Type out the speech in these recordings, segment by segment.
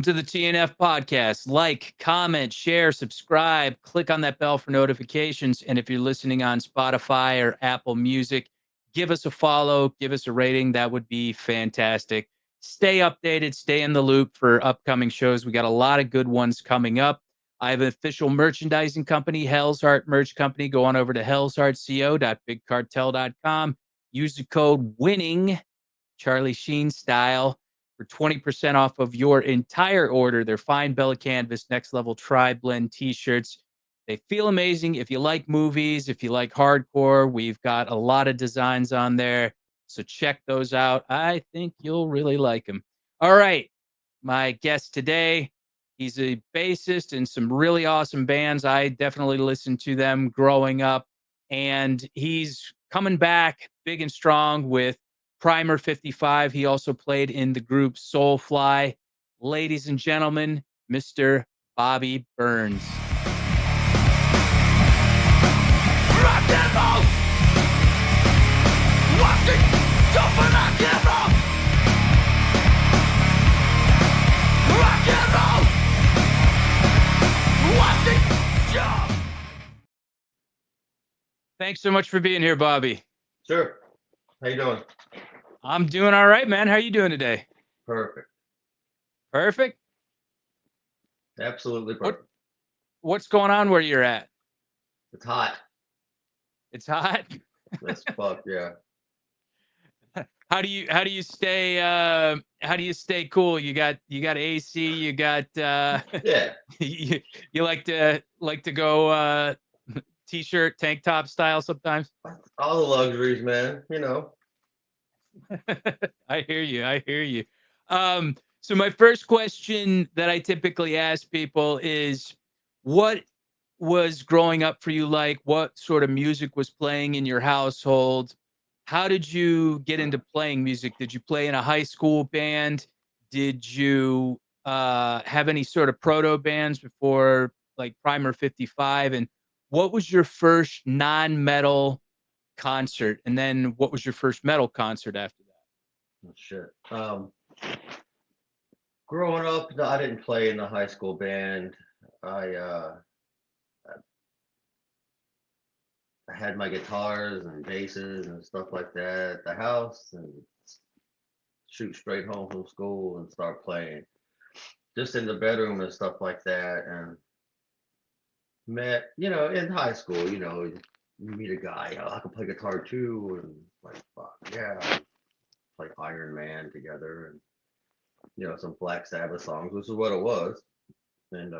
to the TNF podcast. Like, comment, share, subscribe, click on that bell for notifications. And if you're listening on Spotify or Apple Music, give us a follow, give us a rating. That would be fantastic. Stay updated, stay in the loop for upcoming shows. We got a lot of good ones coming up. I have an official merchandising company, Hell's Heart Merch Company. Go on over to hellsheartco.bigcartel.com. Use the code WINNING, Charlie Sheen style, for 20% off of your entire order. They're fine Bella Canvas, next level tri-blend t-shirts. They feel amazing. If you like movies, if you like hardcore, we've got a lot of designs on there. So check those out. I think you'll really like them. All right. My guest today, he's a bassist in some really awesome bands. I definitely listened to them growing up. And he's coming back big and strong with Primer 55. He also played in the group Soulfly. Ladies and gentlemen, Mr. Bobby Burns. Rock and roll, walking, jumping like a roll. Rock and roll, walking, jump. Thanks so much for being here, Bobby. Sure. How you doing? I'm doing all right, man. How are you doing today? Perfect. Perfect? Absolutely perfect. What's going on where you're at? It's hot. It's hot. That's fuck, yeah. How do you stay cool? You got AC, you got Yeah. you like to go t-shirt, tank top style sometimes? All the luxuries, man. You know. I hear you. So my first question that I typically ask people is, what was growing up for you like? What sort of music was playing in your household? How did you get into playing music? Did you play in a high school band? Did you have any sort of proto bands before, like Primer 55? And what was your first non-metal concert? And then what was your first metal concert after that? Oh, shit. Growing up, no, I didn't play in the high school band. I had my guitars and basses and stuff like that at the house and shoot straight home from school and start playing. Just in the bedroom and stuff like that. And met, in high school, you meet a guy, I can play guitar too, and like, fuck yeah, play Iron Man together, and some Black Sabbath songs, which is what it was, and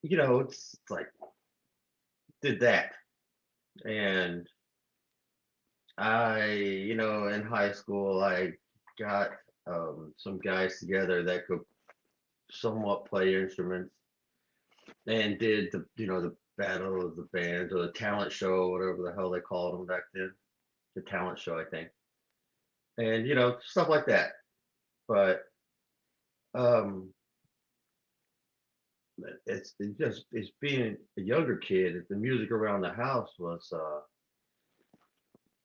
it's like did that, and in high school, I got some guys together that could somewhat play instruments, and did the battle of the bands or the talent show, whatever the hell they called them back then, the talent show, I think, and stuff like that. But um, it's being a younger kid. The music around the house was,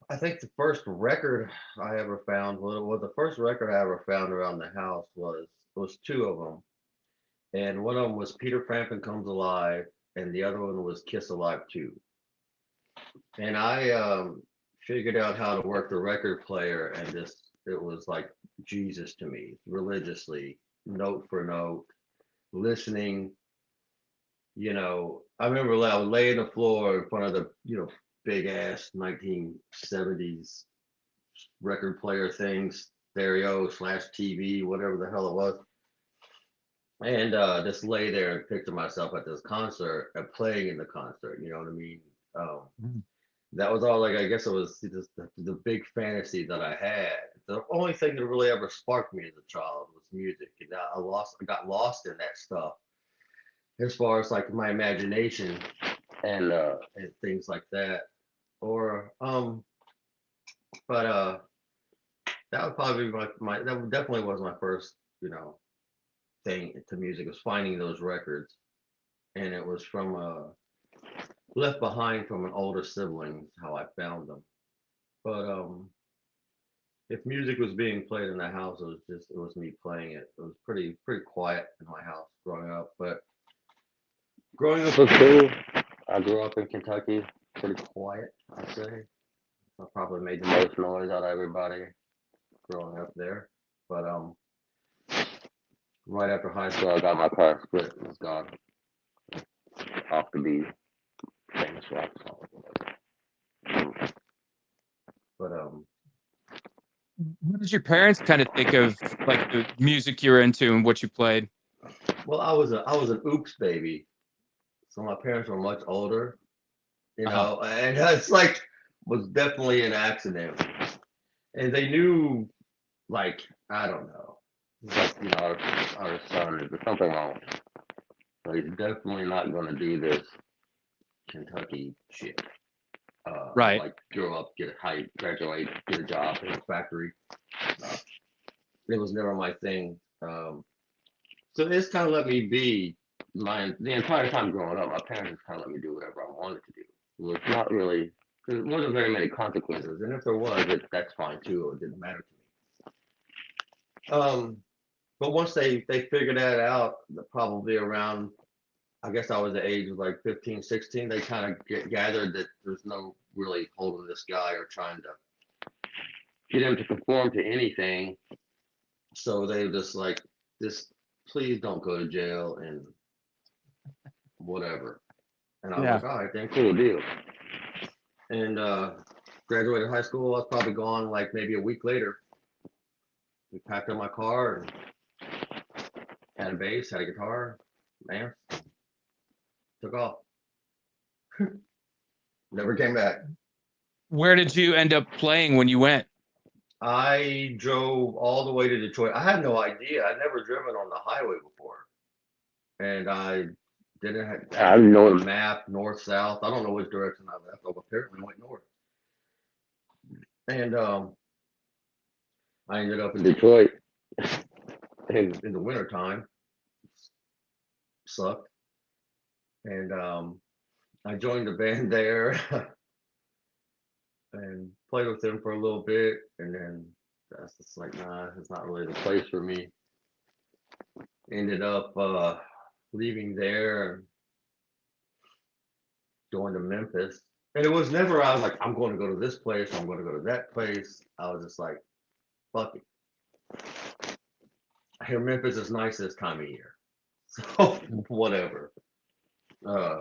I think the first record I ever found, well, the first record I ever found around the house was two of them, and one of them was Peter Frampton Comes Alive, and the other one was Kiss Alive 2. And I figured out how to work the record player, and it was like Jesus to me, religiously, note for note, listening. I remember I would lay on the floor in front of the, big ass 1970s record player things, stereo / TV, whatever the hell it was, and just lay there and picture myself at this concert and playing in the concert. You know what I mean? Um, that was all, like, I guess it was just the big fantasy that I had. The only thing that really ever sparked me as a child was music, and I got lost in that stuff as far as like my imagination and things like that. Or but that would probably be my that definitely was my first thing to music, was finding those records, and it was from left behind from an older sibling, how I found them. But if music was being played in the house, it was me playing it. It was pretty quiet in my house growing up. But growing up was cool. I grew up in Kentucky, pretty quiet, I'd say. I probably made the most noise out of everybody growing up there. But right after high school, I got my car split and was gone off to be famous rock star. But What did your parents kind of think of like the music you were into and what you played? well, I was an oops baby, so my parents were much older, Uh-huh. and it's like was definitely an accident, and they knew like I don't know, like our son is there's something wrong, with him. So he's definitely not going to do this Kentucky shit. Right. Like grow up, get a height, graduate, get a job in a factory. Uh, it was never my thing. So this kind of let me be the entire time growing up. My parents just kind of let me do whatever I wanted to do. It was not really because there wasn't very many consequences, and if there was, that's fine too. It didn't matter to me. But once they figured that out, probably around I guess I was the age of like 15, 16. They kind of gathered that there's no really holding this guy or trying to get him to conform to anything. So they were just like, just please don't go to jail and whatever. And I was Yeah. like, all right, then cool deal. And graduated high school. I was probably gone like maybe a week later. We packed up my car and had a bass, had a guitar, man, took off. Never came back. Where did you end up playing when you went? I drove all the way to Detroit. I had no idea. I'd never driven on the highway before, and I didn't have know a map north south. I don't know which direction I left. I apparently went north, and I ended up in Detroit in the wintertime. Sucked, and I joined the band there and played with them for a little bit, and then that's just like, nah, it's not really the place for me. Ended up leaving there and going to Memphis. And it was never, I was like, I'm going to go to this place, I'm going to go to that place. I was just like, fuck it. I hear Memphis is nice this time of year. So whatever. Uh,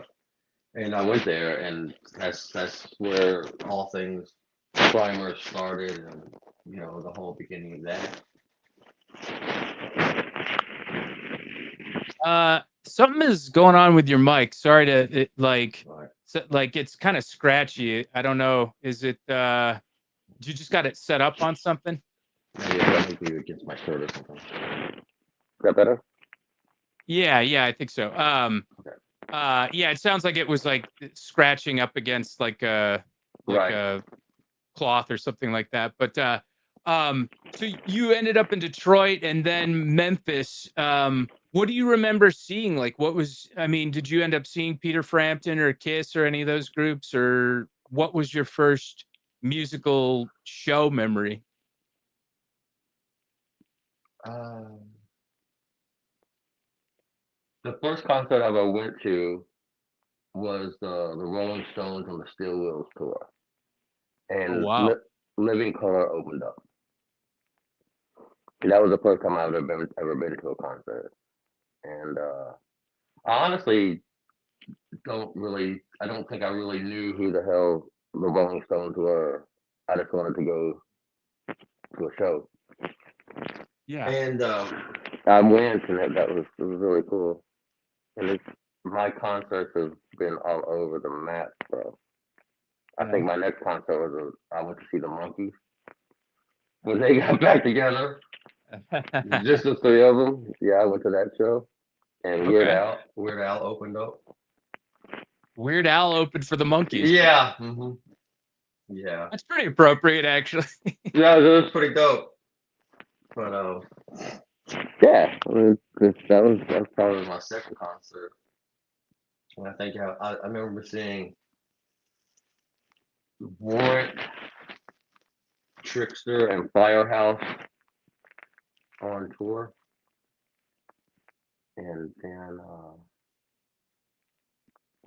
and I went there, and that's where all things Primer started, and the whole beginning of that. Something is going on with your mic. Sorry to like, Right. like it's kind of scratchy. I don't know. Is it? You just got it set up on something? Maybe I think it against my shirt or something. Is that better? Yeah, I think so. Okay. Yeah, it sounds like it was like scratching up against like a cloth or something like that. But so you ended up in Detroit and then Memphis. What do you remember seeing? Like, I mean, did you end up seeing Peter Frampton or Kiss or any of those groups, or what was your first musical show memory? The first concert I ever went to was the Rolling Stones on the Steel Wheels tour, Oh and wow. Living Color opened up. And that was the first time I've ever been to a concert, and I honestly I don't think I really knew who the hell the Rolling Stones were. I just wanted to go to a show, Yeah. and I went, and it was really cool. And my concerts have been all over the map, bro. I think my next concert was I went to see the Monkees when they got back together. Just the three of them. Yeah, I went to that show. And Okay. Weird Al opened up. Weird Al opened for the Monkees. Yeah. Mm-hmm. Yeah. That's pretty appropriate, actually. Yeah, it was pretty dope. But yeah, that was probably my second concert. And I think I remember seeing Warrant, Trickster and Firehouse on tour, and then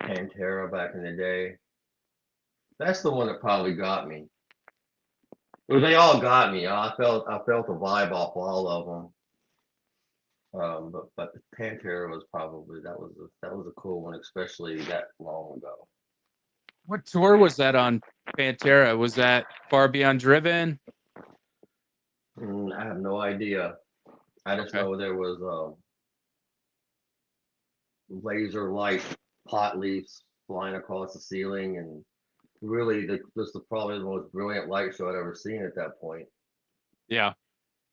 Pantera back in the day. That's the one that probably got me. Well, they all got me. I felt the vibe off all of them. But the Pantera was probably that was a cool one, especially that long ago. What tour was that on Pantera? Was that Far Beyond Driven? I have no idea. I just Okay. know there was laser light pot leaves flying across the ceiling, and really, this is probably the most brilliant light show I'd ever seen at that point. Yeah.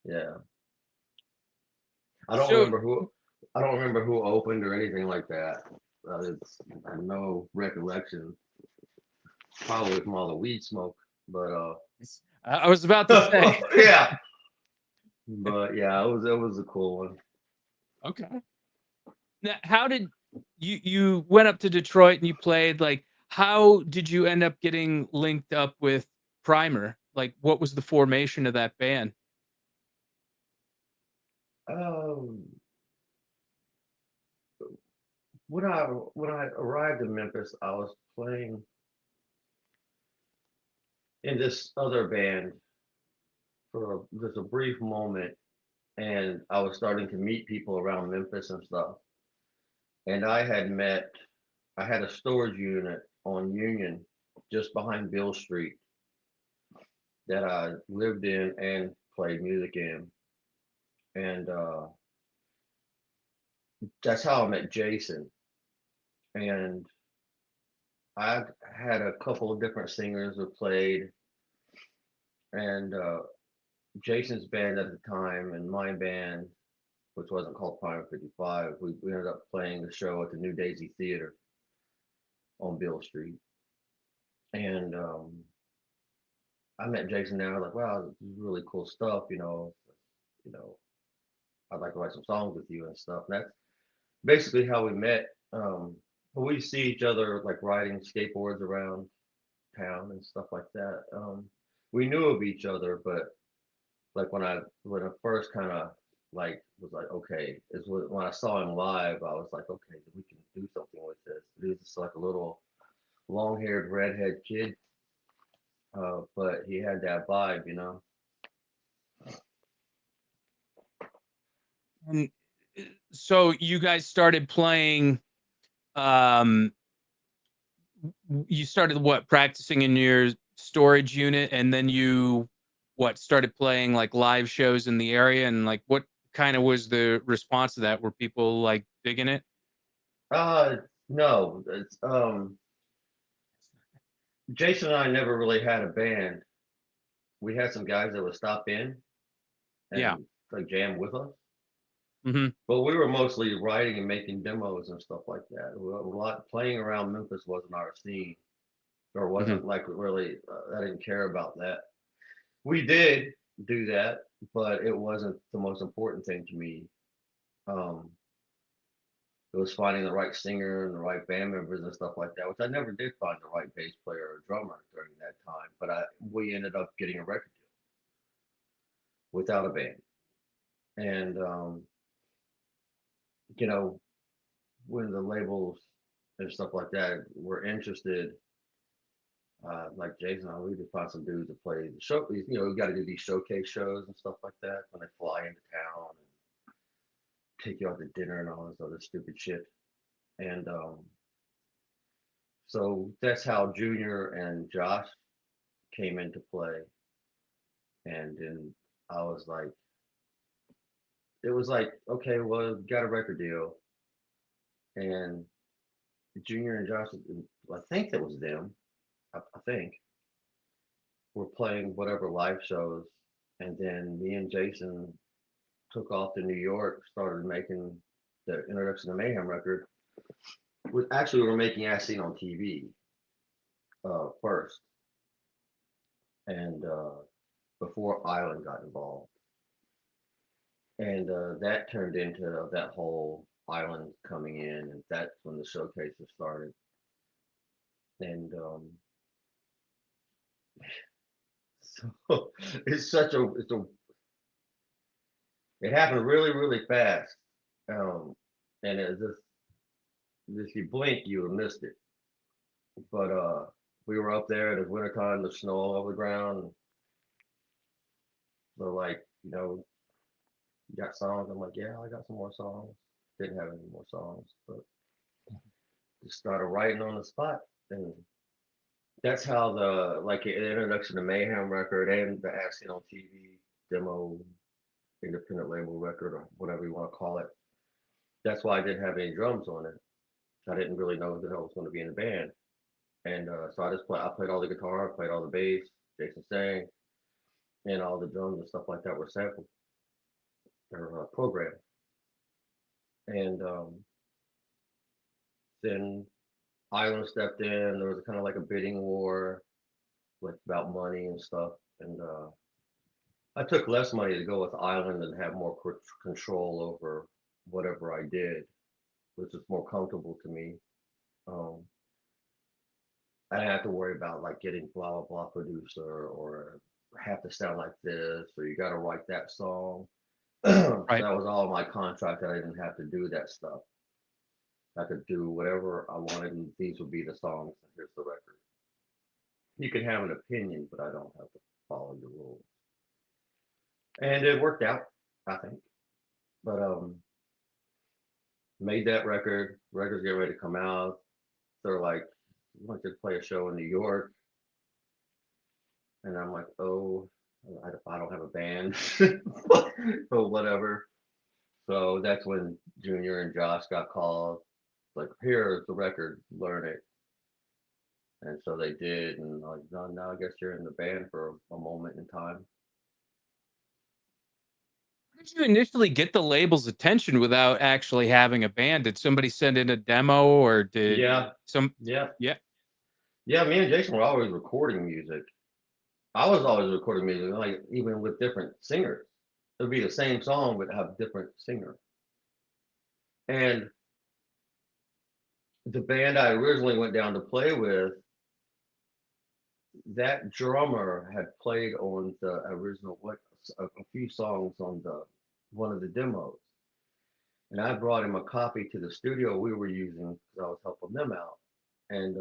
Yeah, So I don't remember who opened or anything like that. I have no recollection. Probably from all the weed smoke, but I was about to say. yeah, but yeah, it was a cool one. Okay. Now, how did you went up to Detroit and you played? Like, how did you end up getting linked up with Primer? Like, what was the formation of that band? Um, when I arrived in Memphis, I was playing in this other band for just a brief moment, and I was starting to meet people around Memphis and stuff. And I had a storage unit on Union, just behind Bill Street, that I lived in and played music in, and that's how I met Jason. And I had a couple of different singers who played, and Jason's band at the time and my band, which wasn't called Prime 55, we ended up playing the show at the New Daisy Theater on Bill Street. And I met Jason there. I was like, wow, this is really cool stuff, you know, I'd like to write some songs with you and stuff. And that's basically how we met. But we see each other like riding skateboards around town and stuff like that. We knew of each other, but like when I first kind of like was like, okay, when I saw him live, I was like, okay, we can do something with this. He was just like a little long-haired redhead kid, but he had that vibe. And so you guys started playing. Um, you started what, practicing in your storage unit, and then you what started playing like live shows in the area, and like what kind of was the response to that? Were people like digging it? Uh, no, Jason and I never really had a band. We had some guys that would stop in Yeah. and like jam with us, Hmm. but we were mostly writing and making demos and stuff like that. A lot playing around Memphis wasn't our scene, or Hmm. wasn't like really. I didn't care about that. We did do that, but it wasn't the most important thing to me. Um, it was finding the right singer and the right band members and stuff like that, which I never did find the right bass player or drummer during that time. But we ended up getting a record deal without a band, and you know when the labels and stuff like that were interested, like Jason, we need to find some dudes to play the show. We got to do these showcase shows and stuff like that when they fly into town and take you out to dinner and all this other stupid shit. And so that's how Junior and Josh came into play. And then I was like, it was like, okay, well, we got a record deal. And Junior and Josh, I think that was them, I think, were playing whatever live shows. And then me and Jason took off to New York, started making the Introduction to Mayhem record. Actually, we were making As Seen on TV first, and before Island got involved. And that turned into that whole Island coming in, and that's when the showcases started. And So it's such a it happened really really fast, and it just if you blink you would have missed it. But we were up there in the wintertime, the snow all over the ground. So like, you got songs. I'm like, yeah, I got some more songs. Didn't have any more songs, but just started writing on the spot. And that's how the introduction to Mayhem record and the Acting on TV demo, independent label record, or whatever you want to call it. That's why I didn't have any drums on it. I didn't really know that I was going to be in the band. And so I played all the guitar, played all the bass, Jason sang, and all the drums and stuff like that were sampled or programmed. And then Island stepped in. There was kind of like a bidding war, like about money and stuff. And I took less money to go with Island and have more control over whatever I did, which is more comfortable to me. Um, I didn't have to worry about like getting blah blah blah producer or have to sound like this or you got to write that song. So Right. that was all in my contract. I didn't have to do that stuff. I could do whatever I wanted, and these would be the songs. And here's the record. You can have an opinion, but I don't have to follow your rules. And it worked out, I think. But made that record. Record's getting ready to come out. They're like, "We want you to play a show in New York," and I'm like, "Oh, I don't have a band, or whatever." So that's when Junior and Josh got called. Like, here's the record, learn it. And so they did, and like, no, now I guess you're in the band for a moment in time. How did you initially get the label's attention without actually having a band? Did somebody send in a demo or did Yeah, some yeah, yeah. yeah. Me and Jason were always recording music. I was always recording music, like even with different singers. It would be the same song but have different singer. And the band I originally went down to play with, that drummer had played on the original a few songs on the one of the demos. And I brought him a copy to the studio we were using because I was helping them out. And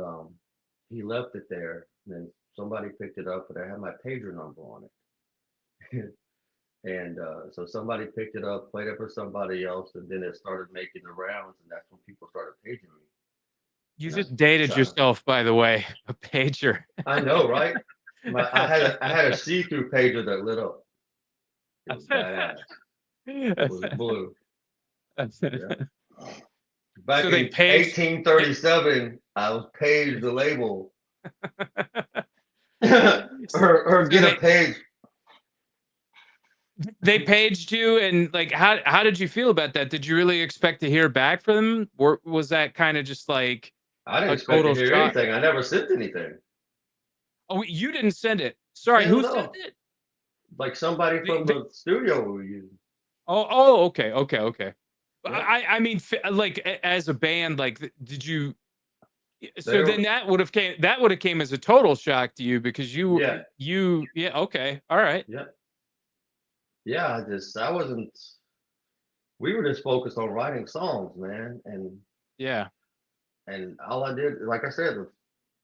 he left it there. And then somebody picked it up, but I had my pager number on it. And so somebody picked it up, played it for somebody else, and then it started making the rounds, and that's when people started paging me. You And I just dated shot. yourself, by the way. A pager. I know, right? I had a see-through pager that lit up. It was badass. It was blue. Yeah. Back So they in paged 1837, I was paged the label or so get a page. they paged you, and like how did you feel about that? Did you really expect to hear back from them? Or was that kind of just like I didn't a expect to total hear shock? anything. I never sent anything. Oh, you didn't send it. Sorry, Hell who sent no. it? Like somebody The, from the, the studio we were using. oh, okay, okay, okay. Yeah. I mean, like as a band, like, did you? They So then were, that would have came as a total shock to you because yeah. yeah, okay, all right, Yeah. Yeah. I wasn't, we were just focused on writing songs, man. yeah. And all I did, like I said, was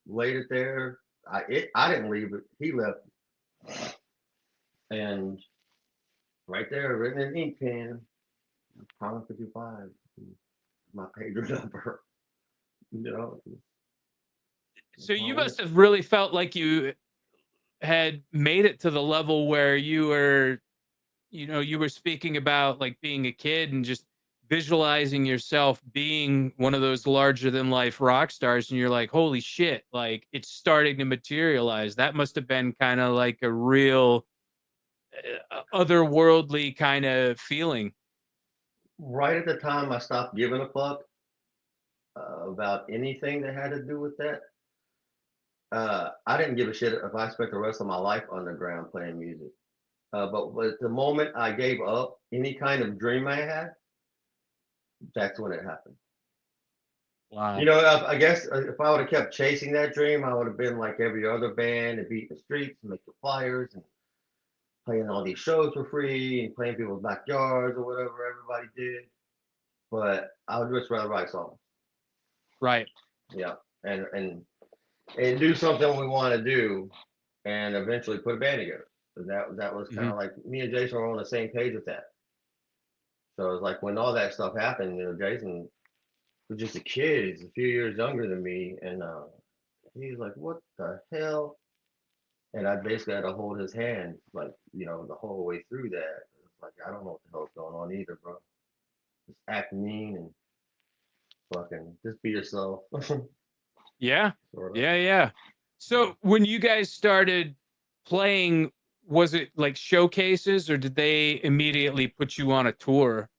laid it there. I didn't leave it. He left. And right there, written in ink pen, Colin 55, my pager number. You know, So that's how you it went. must have really felt like you had made it to the level where you were, you were speaking about like being a kid and just visualizing yourself being one of those larger than life rock stars, and you're like, holy shit, like it's starting to materialize. That must have been kind of like a real otherworldly kind of feeling. Right at the time I stopped giving a fuck about anything that had to do with that, I didn't give a shit if I spent the rest of my life underground playing music. But the moment I gave up any kind of dream I had, that's when it happened. You Wow. know, I guess if I would have kept chasing that dream, I would have been like every other band and beat the streets and make the flyers and playing all these shows for free and playing people's backyards or whatever everybody did. But I would just rather write songs. Right. Yeah. And do something we want to do and eventually put a band together. So that was kind Hmm. of like me and Jason were on the same page with that. So it's like when all that stuff happened, Jason was just a kid. He's a few years younger than me, and he's like, "What the hell?" And I basically had to hold his hand, like the whole way through that. It's like I don't know what the hell's going on either, bro. Just act mean and fucking just be yourself, Yeah. sort of. Yeah. Yeah. So when you guys started playing, was it like showcases or did they immediately put you on a tour?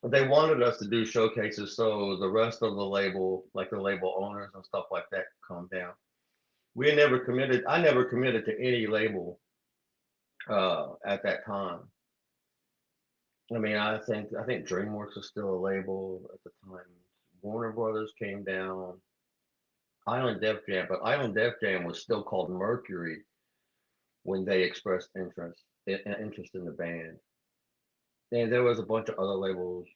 But they wanted us to do showcases so the rest of the label, like the label owners and stuff like that, calm down. We never committed. I never committed to any label at that time. I mean, I think DreamWorks was still a label at the time. Warner Brothers came down. Island Def Jam, but Island Def Jam was still called Mercury when they expressed interest in the band. And there was a bunch of other labels.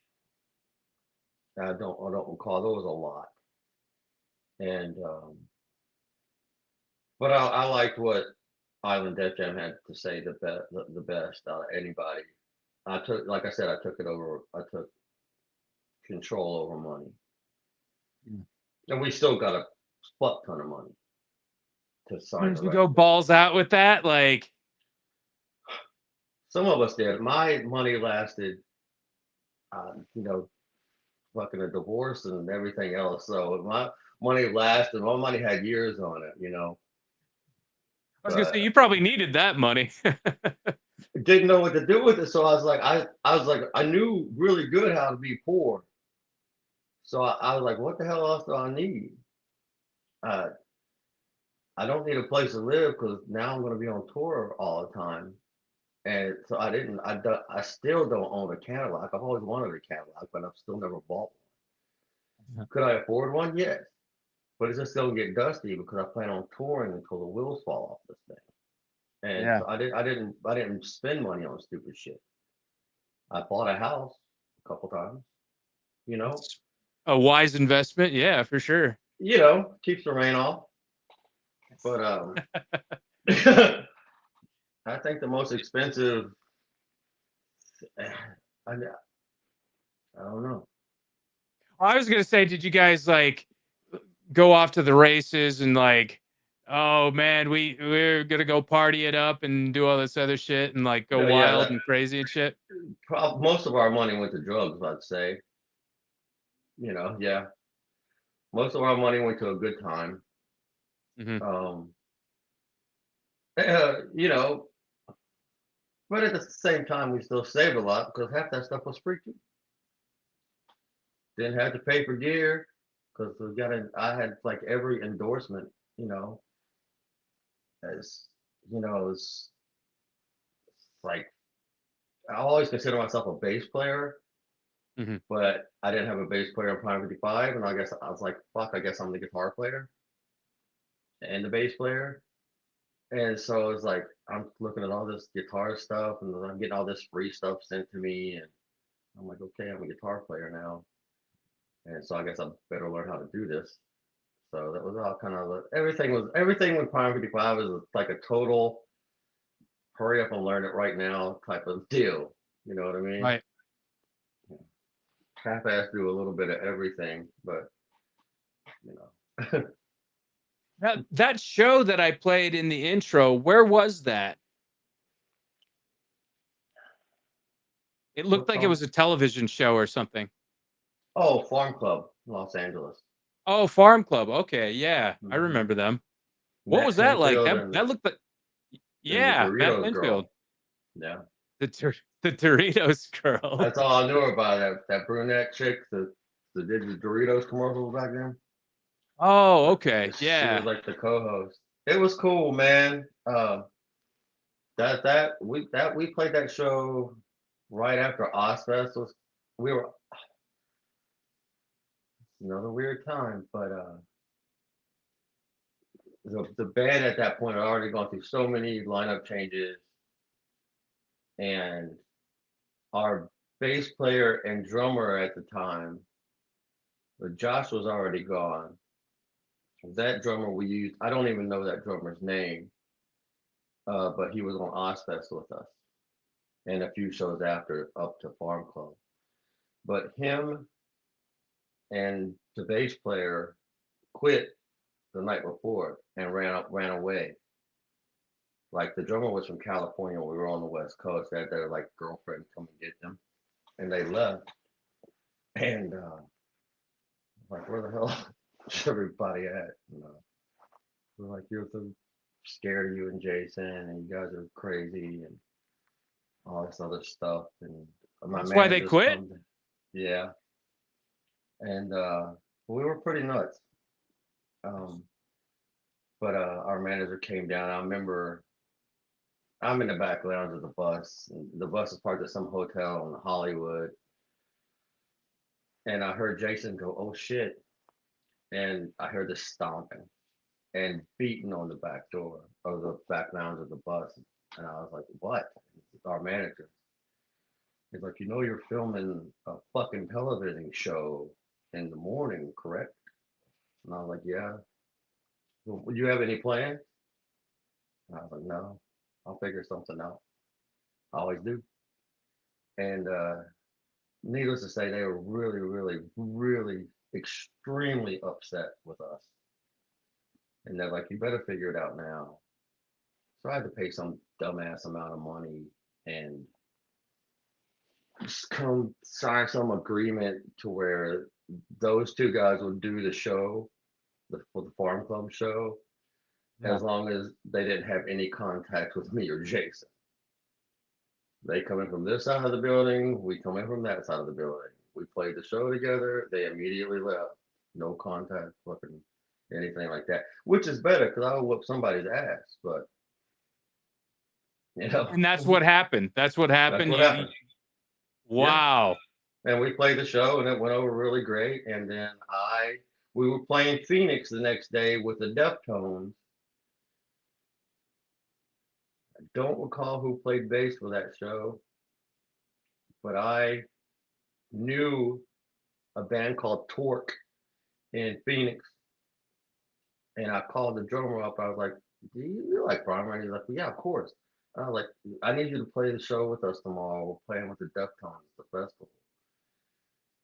I don't recall. There was a lot. And but I liked what Island Def Jam had to say the best out of anybody. Like I said, I took it over. I took control over money, Mm. and we still got a fuck ton of money to sign Did the you go record. balls out with that? Like, Some of us did. My money lasted, uh, you know, fucking a divorce and everything else. So my money lasted. My money had years on it. I was gonna say But you probably needed that money. didn't know what to do with it. So I knew really good how to be poor. So I was like, what the hell else do I need? Uh, I don't need a place to live because now I'm going to be on tour all the time. And so I still don't own a Cadillac. I've always wanted a Cadillac, but I've still never bought one. Could I afford one? Yes. But it's just going to get dusty because I plan on touring until the wheels fall off this thing. And Yeah. so I didn't spend money on stupid shit. I bought a house a couple times, you know, It's a wise investment. Yeah, for sure. keeps the rain off. But I think the most expensive, I don't know. I was gonna say, did you guys like go off to the races and like, oh man, we're gonna go party it up and do all this other shit and like go Yeah, wild and crazy and shit? most of our money went to drugs, I'd say. Yeah, most of our money went to a good time. Hmm. Um, uh, you know, but at the same time, we still saved a lot because half that stuff was free too. Didn't have to pay for gear because I had like every endorsement, you know, as as like I always consider myself a bass player, Hmm. but I didn't have a bass player in Prime 55, and I guess I was like, fuck, I guess I'm the guitar player and the bass player. And so it's like I'm looking at all this guitar stuff, and I'm getting all this free stuff sent to me, and I'm like, okay, I'm a guitar player now, and so I guess I better learn how to do this. So that was all kind of everything with Prime 55 is like a total hurry up and learn it right now type of deal. You know what I mean? Right. Half-ass do a little bit of everything, but you know. That show that I played in the intro, where was that? It looked What like it song? was a television show or something. Oh, Farm Club, Los Angeles. Oh, Farm Club. Okay, yeah, I Hmm. remember them. What Matt was that like? Pinfield That looked like, and the yeah, Matt Doritos Pinfield, girl. Yeah, the Doritos girl. that's all I knew about that brunette chick that did the Doritos commercials back then. Oh, okay, She was yeah. like the co-host. It was cool, man. We played that show right after Ozfest was. We were another weird time. But the band at that point had already gone through so many lineup changes, and our bass player and drummer at the time, Josh was already gone. That drummer we used, I don't even know that drummer's name, but he was on Ozfest with us and a few shows after up to Farm Club. But him and the bass player quit the night before and ran away. Like the drummer was from California, we were on the West Coast. They had their like girlfriend come and get them, and they left. And like, where the hell is everybody at? We're like, you're so scared of you and Jason, and you guys are crazy, and all this other stuff. And my That's why they managers quit? come. Yeah, and we were pretty nuts. Um, but our manager came down. I remember I'm in the back lounge of the bus. And the bus is parked at some hotel in Hollywood, and I heard Jason go, "Oh shit!" And I heard the stomping and beating on the back door of the back lounge of the bus, and I was like, "What?" It's our manager. He's like, "You're filming a fucking television show in the morning, correct?" And I was like, "Yeah." Well, would you have any plans? And I was like, "No, I'll figure something out. I always do." And needless to say, they were really, really, really extremely upset with us. And they're like, "You better figure it out now." So I had to pay some dumbass amount of money and just come sign some agreement to where those two guys would do the show, for the Farm Club show, Yeah. as long as they didn't have any contact with me or Jason. They come in from this side of the building, we come in from that side of the building. We played the show together. They immediately left. No contact, fucking anything like that. Which is better because I would whoop somebody's ass. But And that's what happened. That's what that's happened. what happened. Yeah. Wow. And we played the show and it went over really great. And then we were playing Phoenix the next day with the Deftones. I don't recall who played bass for that show, but I knew a band called Torque in Phoenix. And I called the drummer up. I was like, "Do you like Brian?" He's like, "Well, yeah, of course." And I was like, "I need you to play the show with us tomorrow. We're playing with the Deftones, the festival."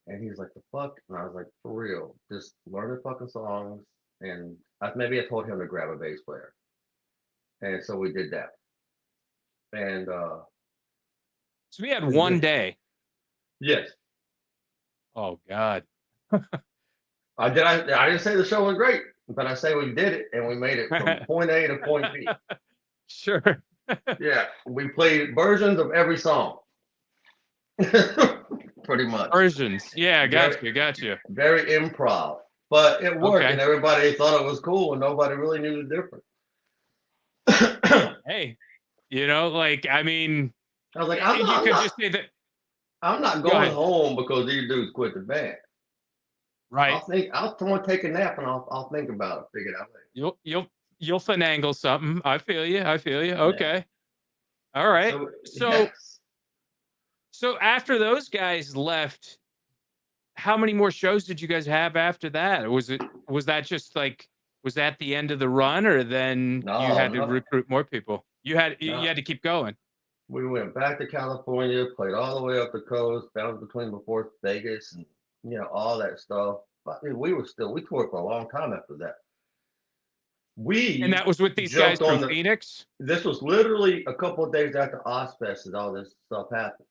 And he's like, "The fuck?" And I was like, "For real, just learn the fucking songs." And maybe I told him to grab a bass player. And so we did that. And So we had one day. yes, Oh God. I didn't say the show was great, but I say we did it and we made it from point A to point B. Sure. Yeah, we played versions of every song. Pretty much. Versions. Yeah, Very, got you. very improv. But it worked Okay. and everybody thought it was cool and nobody really knew the difference. Hey, I mean, I was like, you could just say that. I'm not Go going ahead. home because these dudes quit the band. Right. I'll take a nap and I'll think about it, figure it out later. You'll finagle something. I feel you. Yeah. Okay. All right. So So yes. so after those guys left, how many more shows did you guys have after that? Or was that just like, was that the end of the run, or then you No, had to no, recruit more people? You no. had to keep going. We went back to California, played all the way up the coast, bounced between before Vegas and all that stuff. But we toured for a long time after that. And We that was with these guys jumped from on Phoenix? this was literally a couple of days after Ozfest and all this stuff happened.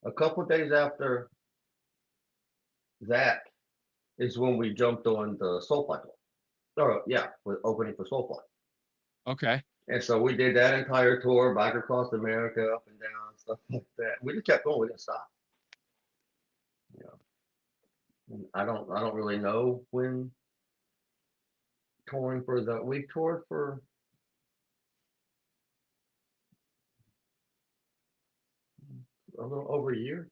A couple of days after that is when we jumped on the Soulfly tour. Oh yeah, with opening for Soulfly. Okay. And so we did that entire tour back across America, up and down, stuff like that. We just kept going. We didn't stop. I don't really know when touring for we toured for a little over a year.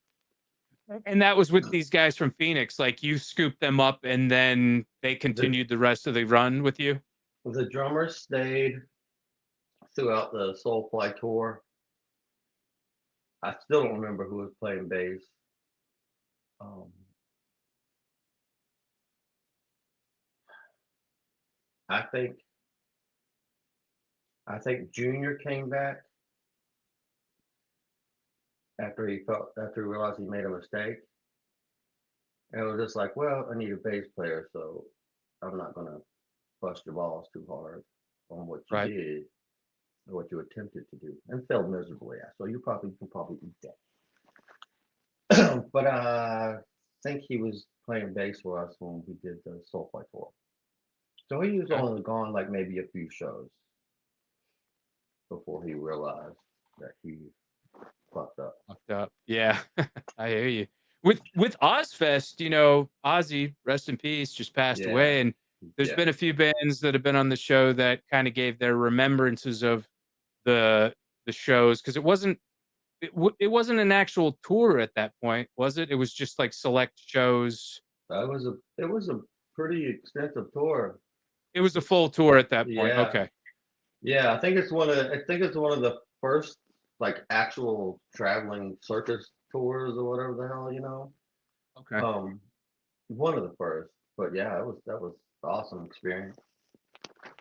And that was with these guys from Phoenix. Like you scooped them up, and then they The continued the rest of the run with you. the drummer stayed throughout the Soulfly tour. I still don't remember who was playing bass. Um, I think Junior came back after he realized he made a mistake, and it was just like, well, I need a bass player, so I'm not gonna bust your balls too hard on what you Right. did or what you attempted to do, and failed miserably at. So you can probably eat that. But I think he was playing bass for us when we did the Soulfly tour. So he was Okay. only gone like maybe a few shows before he realized that he fucked up. Fucked up. Yeah, I hear you. With Ozfest, you know, Ozzy, rest in peace, just passed Yeah, away, and there's yeah. been a few bands that have been on the show that kind of gave their remembrances of the the shows because it wasn't an actual tour at that point, was it? It was just like select shows. It was a pretty extensive tour. It was a full tour at that point. Yeah, Okay. yeah. I think it's one of the first like actual traveling circus tours or whatever the hell, you know. Okay. Um, one of the first. But yeah, that was an awesome experience.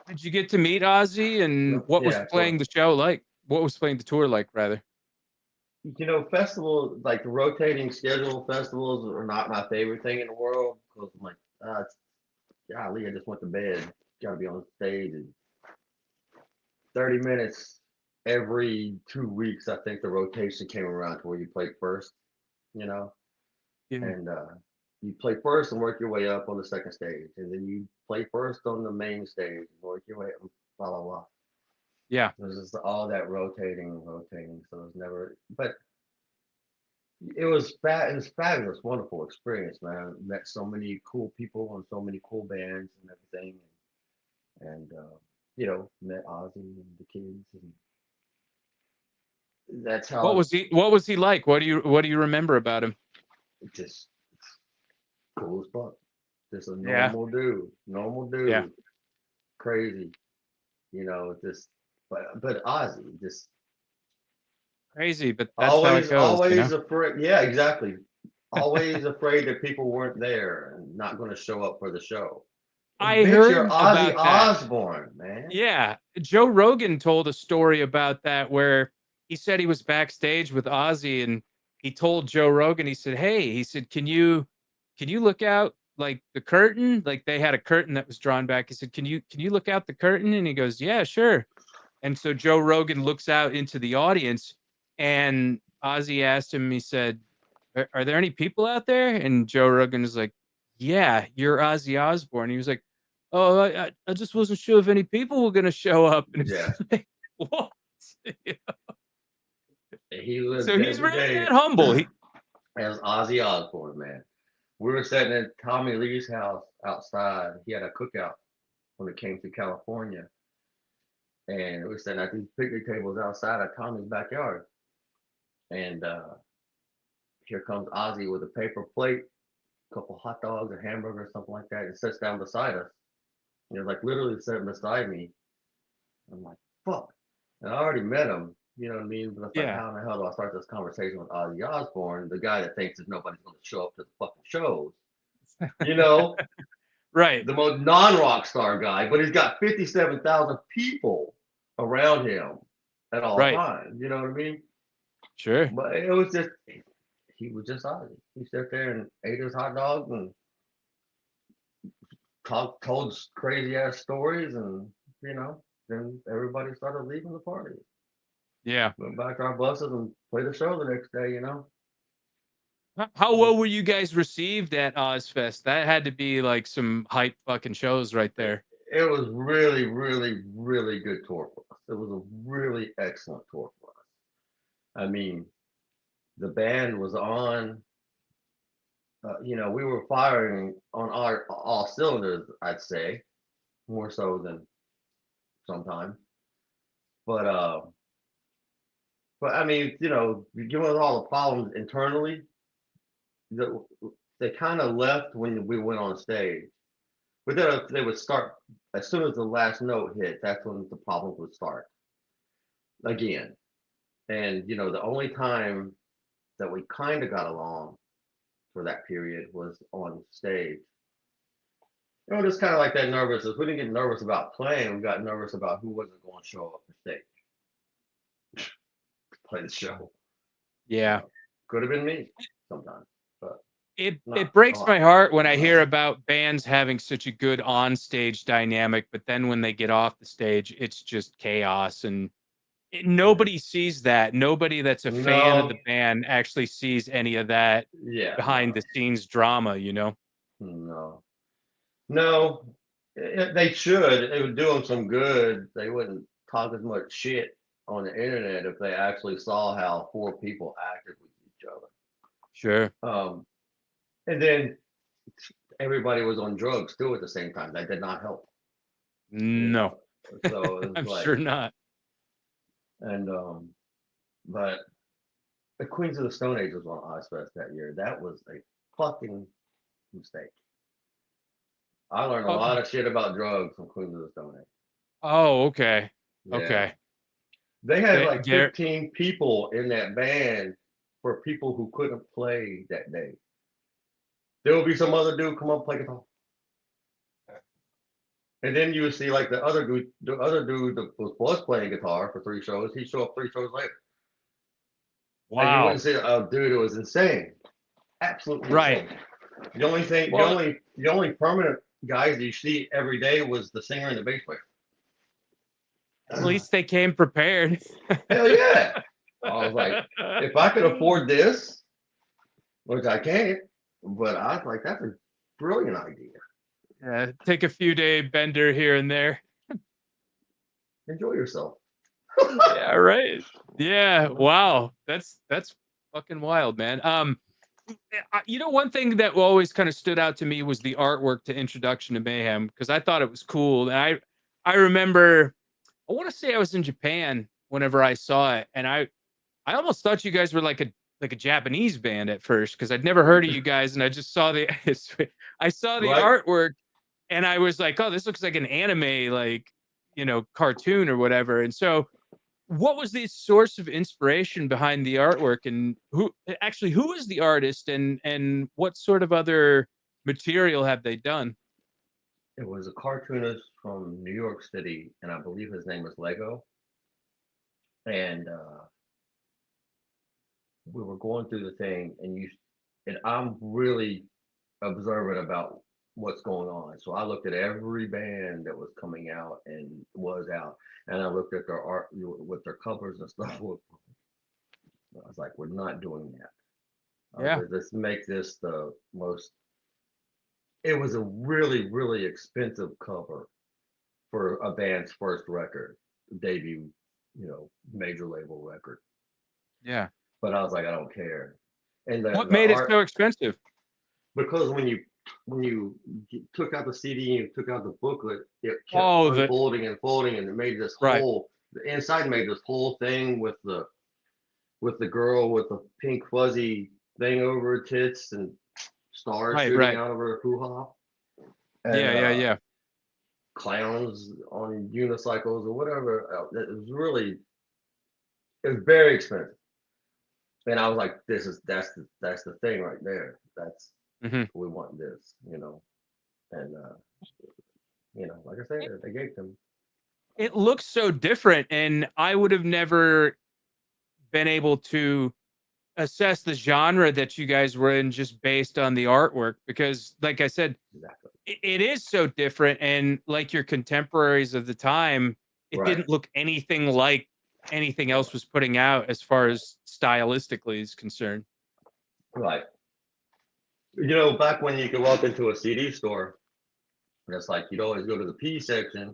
Did you get to meet Ozzy, and what was Yeah, playing the show like? What was playing the tour like, rather? you know, festival like the rotating schedule festivals are not my favorite thing in the world because I'm like, it's, golly, I just went to bed. Got to be on stage in 30 minutes every 2 weeks. I think the rotation came around to where you played first, you know, Yeah. and you play first and work your way up on the second stage, and then you play first on the main stage and work your way up, blah blah blah. Yeah. It was just all that rotating. So it was never, but it was fabulous, wonderful experience, man. Met so many cool people and so many cool bands and everything, and you know, met Ozzy and the kids, and that's how What was he like? What do you remember about him? it just cool as fuck. Just a Yeah. normal Yeah. dude, crazy, you know, just but Ozzy, just Crazy, but that's how it goes, you know? always afraid. Yeah, exactly. Always afraid that people weren't there and not going to show up for the show. I Admit you're heard Ozzy about that. Osbourne, man. Yeah. Joe Rogan told a story about that where he said he was backstage with Ozzy, and he told Joe Rogan, he said, "Hey," he said, can you look out like the curtain?" Like they had a curtain that was drawn back. He said, can you look out the curtain?" And he goes, "Yeah, sure." And so Joe Rogan looks out into the audience, and Ozzy asked him, he said, are there any people out there? And Joe Rogan is like, "Yeah, you're Ozzy Osbourne." He was like, "Oh, I just wasn't sure if any people were going to show up." And it's Yeah, like, what? he So lived he's every really day that humble. as Ozzy Osbourne, man. We were sitting at Tommy Lee's house outside. He had a cookout when it came to California, and we were sitting at these picnic tables outside of Tommy's backyard. And here comes Ozzy with a paper plate, a couple hot dogs, a hamburger, something like that, and sits down beside us. And he was like literally sitting beside me. I'm like, fuck. And I already met him, you know what I mean? But it's like, Yeah, how in the hell do I start this conversation with Ozzy Osbourne, the guy that thinks that nobody's going to show up to the fucking shows? You know, right, the most non-rock star guy, but he's got 57,000 people around him at all right. times. You know what I mean? Sure. But it was just, he was just Ozzy. He sat there and ate his hot dog and told crazy ass stories, and you know, then everybody started leaving the party. Yeah. Went back to our buses and played the show the next day. You know, How well were you guys received at Ozfest? That had to be like some hype fucking shows right it, there. it was really good tour for us. It was a really excellent tour for us. I mean, the band was on. You know, we were firing on our all cylinders. I'd say more so than sometimes, but I mean, you know, given all the problems internally, they kind of left when we went on stage. But then they would start as soon as the last note hit. That's when the problems would start again. And the only time that we kind of got along for that period was on stage. Just kind of like that nervous. We didn't get nervous about playing. We got nervous about who wasn't going to show up for stage, play the show. Yeah. Could have been me sometimes, but it breaks my heart when I hear about bands having such a good on-stage dynamic, but then when they get off the stage, it's just chaos, and nobody sees that. Nobody that's a fan of the band actually sees any of that behind the scenes drama, No, they should. It would do them some good. They wouldn't talk as much shit on the internet if they actually saw how 4 people acted with each other. Sure. And then everybody was on drugs too at the same time. That did not help. No. So I'm sure not. And but the Queens of the Stone Age was on Ozfest that year. That was a fucking mistake. I learned a lot of shit about drugs from Queens of the Stone Age. Oh, okay. Yeah. Okay. They had like 15 people in that band for people who couldn't play that day. There would be some other dude come up and play guitar. And then you would see like the other dude that was playing guitar for 3 shows, he'd show up 3 shows later. Wow. And you wouldn't say, oh dude, it was insane. Absolutely right. insane. The only thing, the only permanent guys that you see every day was the singer and the bass player. At least they came prepared. Hell yeah. I was like, if I could afford this, which I can't, but I was like, that's a brilliant idea. Yeah, take a few day bender here and there. Enjoy yourself. Yeah, right. Yeah, wow. That's fucking wild, man. One thing that always kind of stood out to me was the artwork to Introduction to Mayhem, because I thought it was cool. And I remember, I want to say I was in Japan whenever I saw it, and I almost thought you guys were like a Japanese band at first, because I'd never heard of you guys, and I just saw the artwork, and I was like, oh, this looks like an anime, like, cartoon or whatever. And so, what was the source of inspiration behind the artwork, and who is the artist, and what sort of other material have they done? It was a cartoonist from New York City, and I believe his name was Lego. And we were going through the thing, and I'm really observant about what's going on. So I looked at every band that was coming out and was out, and I looked at their art with their covers and stuff. I was like, we're not doing that. Yeah. Let's make this the most. It was a really, really expensive cover for a band's first record, debut, major label record. Yeah. But I was like, I don't care. And what made it so expensive? Because when you took out the CD and you took out the booklet, it kept unfolding and folding, and it made this whole. The inside made this whole thing with the girl with the pink fuzzy thing over her tits and stars shooting out of her hoo-ha. Yeah. Clowns on unicycles or whatever. It was very expensive. And I was like, that's the thing right there. That's we want this, and like I said, they gave them. It looks so different, and I would have never been able to assess the genre that you guys were in just based on the artwork, because, like I said, it is so different, and like your contemporaries of the time, it didn't look anything like anything else was putting out as far as stylistically is concerned. Right. Back when you could walk into a CD store, it's like you'd always go to the P section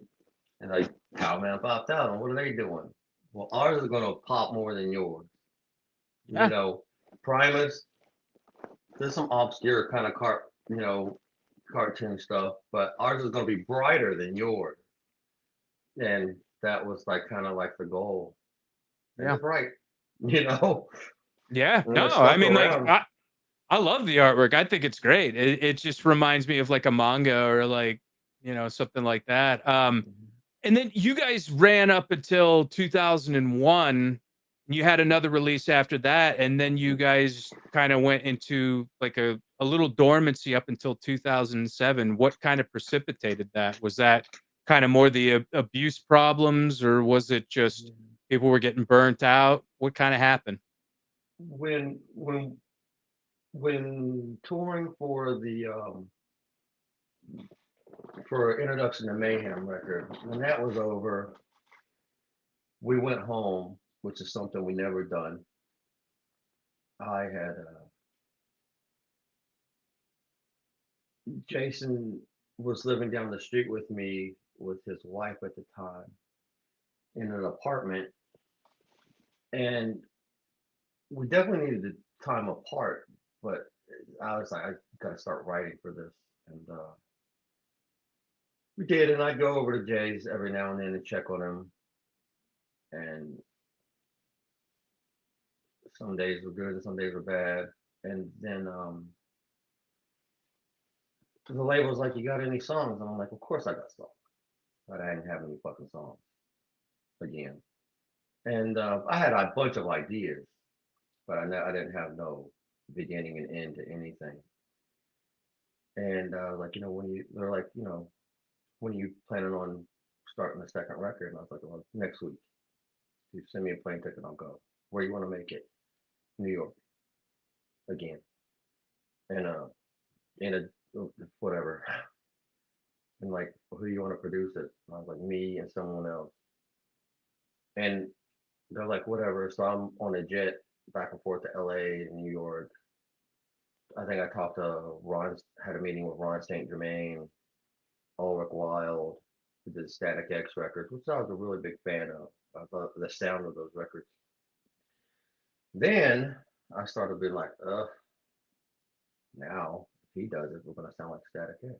and like, Cowman 5000, what are they doing? Well, ours is going to pop more than yours. Primus, there's some obscure kind of cartoon stuff, but ours is going to be brighter than yours. And that was like kind of like the goal. Yeah. Right. Yeah. No, I mean, like, I love the artwork. I think it's great. It just reminds me of like a manga or like, something like that. And then you guys ran up until 2001. You had another release after that, and then you guys kind of went into like a little dormancy up until 2007. What kind of precipitated that? Was that kind of more the abuse problems, or was it just people were getting burnt out? What kind of happened? When touring for the for Introduction to Mayhem record, when that was over, we went home, which is something we never done. I had Jason was living down the street with me with his wife at the time in an apartment, and we definitely needed the time apart. But I was like, I gotta start writing for this, and we did. And I'd go over to Jay's every now and then and check on him, and some days were good and some days were bad. And then the label was like, "You got any songs?" And I'm like, "Of course I got songs," but I didn't have any fucking songs again. And I had a bunch of ideas, but I didn't have no beginning and end to anything. And like, they're like, when are you planning on starting the second record? And I was like, well, next week. You send me a plane ticket, I'll go. Where you want to make it? New York again. And in a whatever. And like, well, who you want to produce it? And I was like, me and someone else. And they're like, whatever. So I'm on a jet back and forth to LA, New York. I think I talked to Ron, had a meeting with Ron St. Germain, Ulrich Wild, who did Static X records, which I was a really big fan of. I thought the sound of those records. Then I started being like, now if he does it, we're gonna sound like Static X.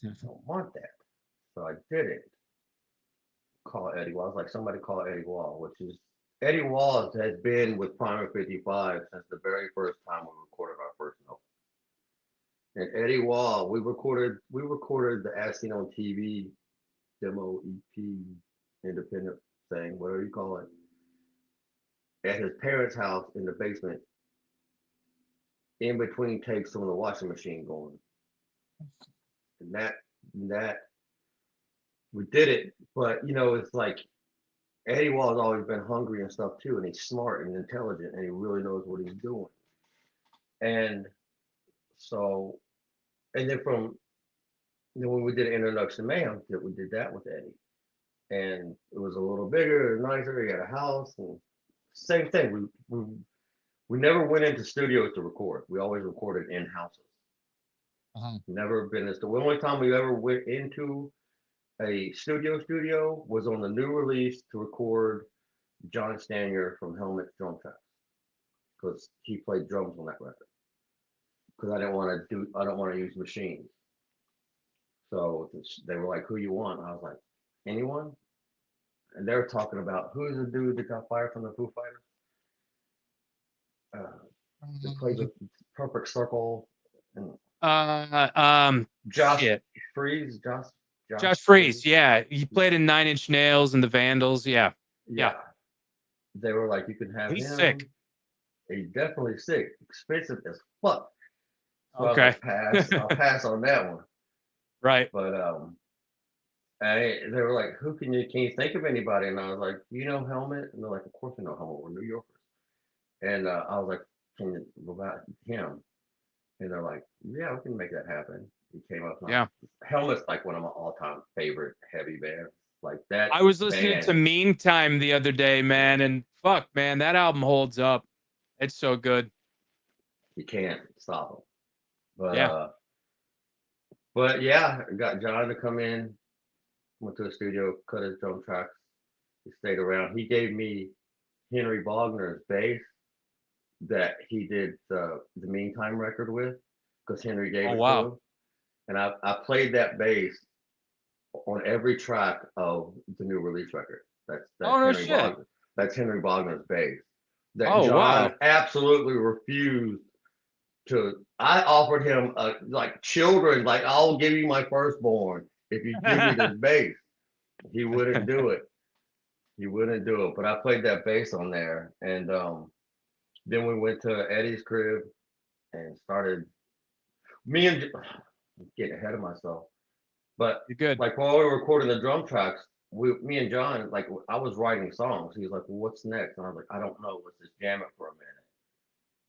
I don't want that. So I did it. Call Eddie Wall. I was like, somebody call Eddie Wall, which is Eddie Wall has been with Primer 55 since the very first time we recorded our first album. And Eddie Wall, we recorded the As Seen on TV demo EP independent thing, whatever you call it, at his parents' house in the basement, in between takes from the washing machine going. And that we did it, but it's like Eddie Wall has always been hungry and stuff too, and he's smart and intelligent, and he really knows what he's doing. And so, and then when we did Introduction to Mayhem, we did that with Eddie, and it was a little bigger and nicer. He had a house, and same thing. We never went into studios to record. We always recorded in houses. Never been this. The only time we ever went into a studio was on the new release to record John Stanier from Helmet Drum Tracks, because he played drums on that record. Because I don't want to use machines. So they were like, "Who you want?" I was like, "Anyone?" And they're talking about who's the dude that got fired from the Foo Fighters. They played with Perfect Circle and Josh Shit. Freeze, Josh Freeze, yeah, he played in Nine Inch Nails and the Vandals, yeah. They were like, you can have He's him. sick. He's definitely sick, expensive as fuck. So okay, I'll pass on that one. Right. But they were like, can you think of anybody? And I was like, Helmet? And they're like, of course we know Helmet. We're New Yorkers. And I was like, can you go about him? And they're like, yeah, we can make that happen. He came up. Yeah. Helmet's like one of my all-time favorite heavy bands. Like that. I was listening to Meantime the other day, man, and fuck, man, that album holds up. It's so good. You can't stop them. But yeah, I got John to come in, went to the studio, cut his drum tracks. He stayed around. He gave me Henry Bogner's bass that he did the Meantime record with, because Henry gave it to him. And I played that bass on every track of the new release record. That's Henry Bogner. That's Henry Bogner's bass. That John absolutely refused I offered him like children, like I'll give you my firstborn if you give me this bass. He wouldn't do it. He wouldn't do it. But I played that bass on there, and then we went to Eddie's crib and started. Me and I'm getting ahead of myself, but You're good. like while we were recording the drum tracks, me and John, like I was writing songs. He was like, "Well, what's next?" And I was like, "I don't know. Let's just jam it for a minute.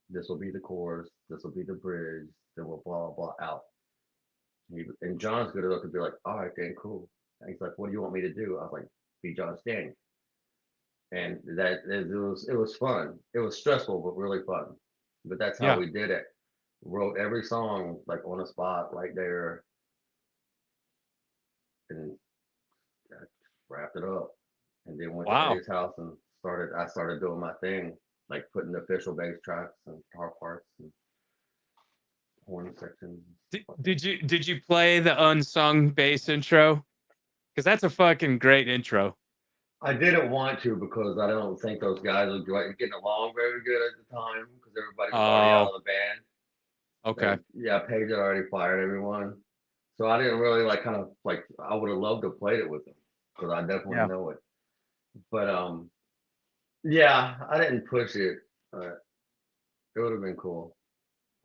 This will be the chorus. This will be the bridge. Then we'll blah blah blah out." And John's good enough to be like, "All right, then cool." And he's like, "What do you want me to do?" I was like, "Be John Stanley." And it was fun. It was stressful, but really fun. But that's how Yeah. we did it. Wrote every song like on the spot right there, and I wrapped it up. And then went to Wow. Eddie's house and started. I started doing my thing, like putting the official bass tracks and guitar parts and horn sections. Did you play the unsung bass intro? Because that's a fucking great intro. I didn't want to because I don't think those guys were getting along very good at the time because everybody was already out Oh, of the band. okay. Yeah, Paige had already fired everyone. So I didn't really like kind of like I would have loved to have played it with them because I definitely Yeah. know it. But yeah, I didn't push it. It would have been cool.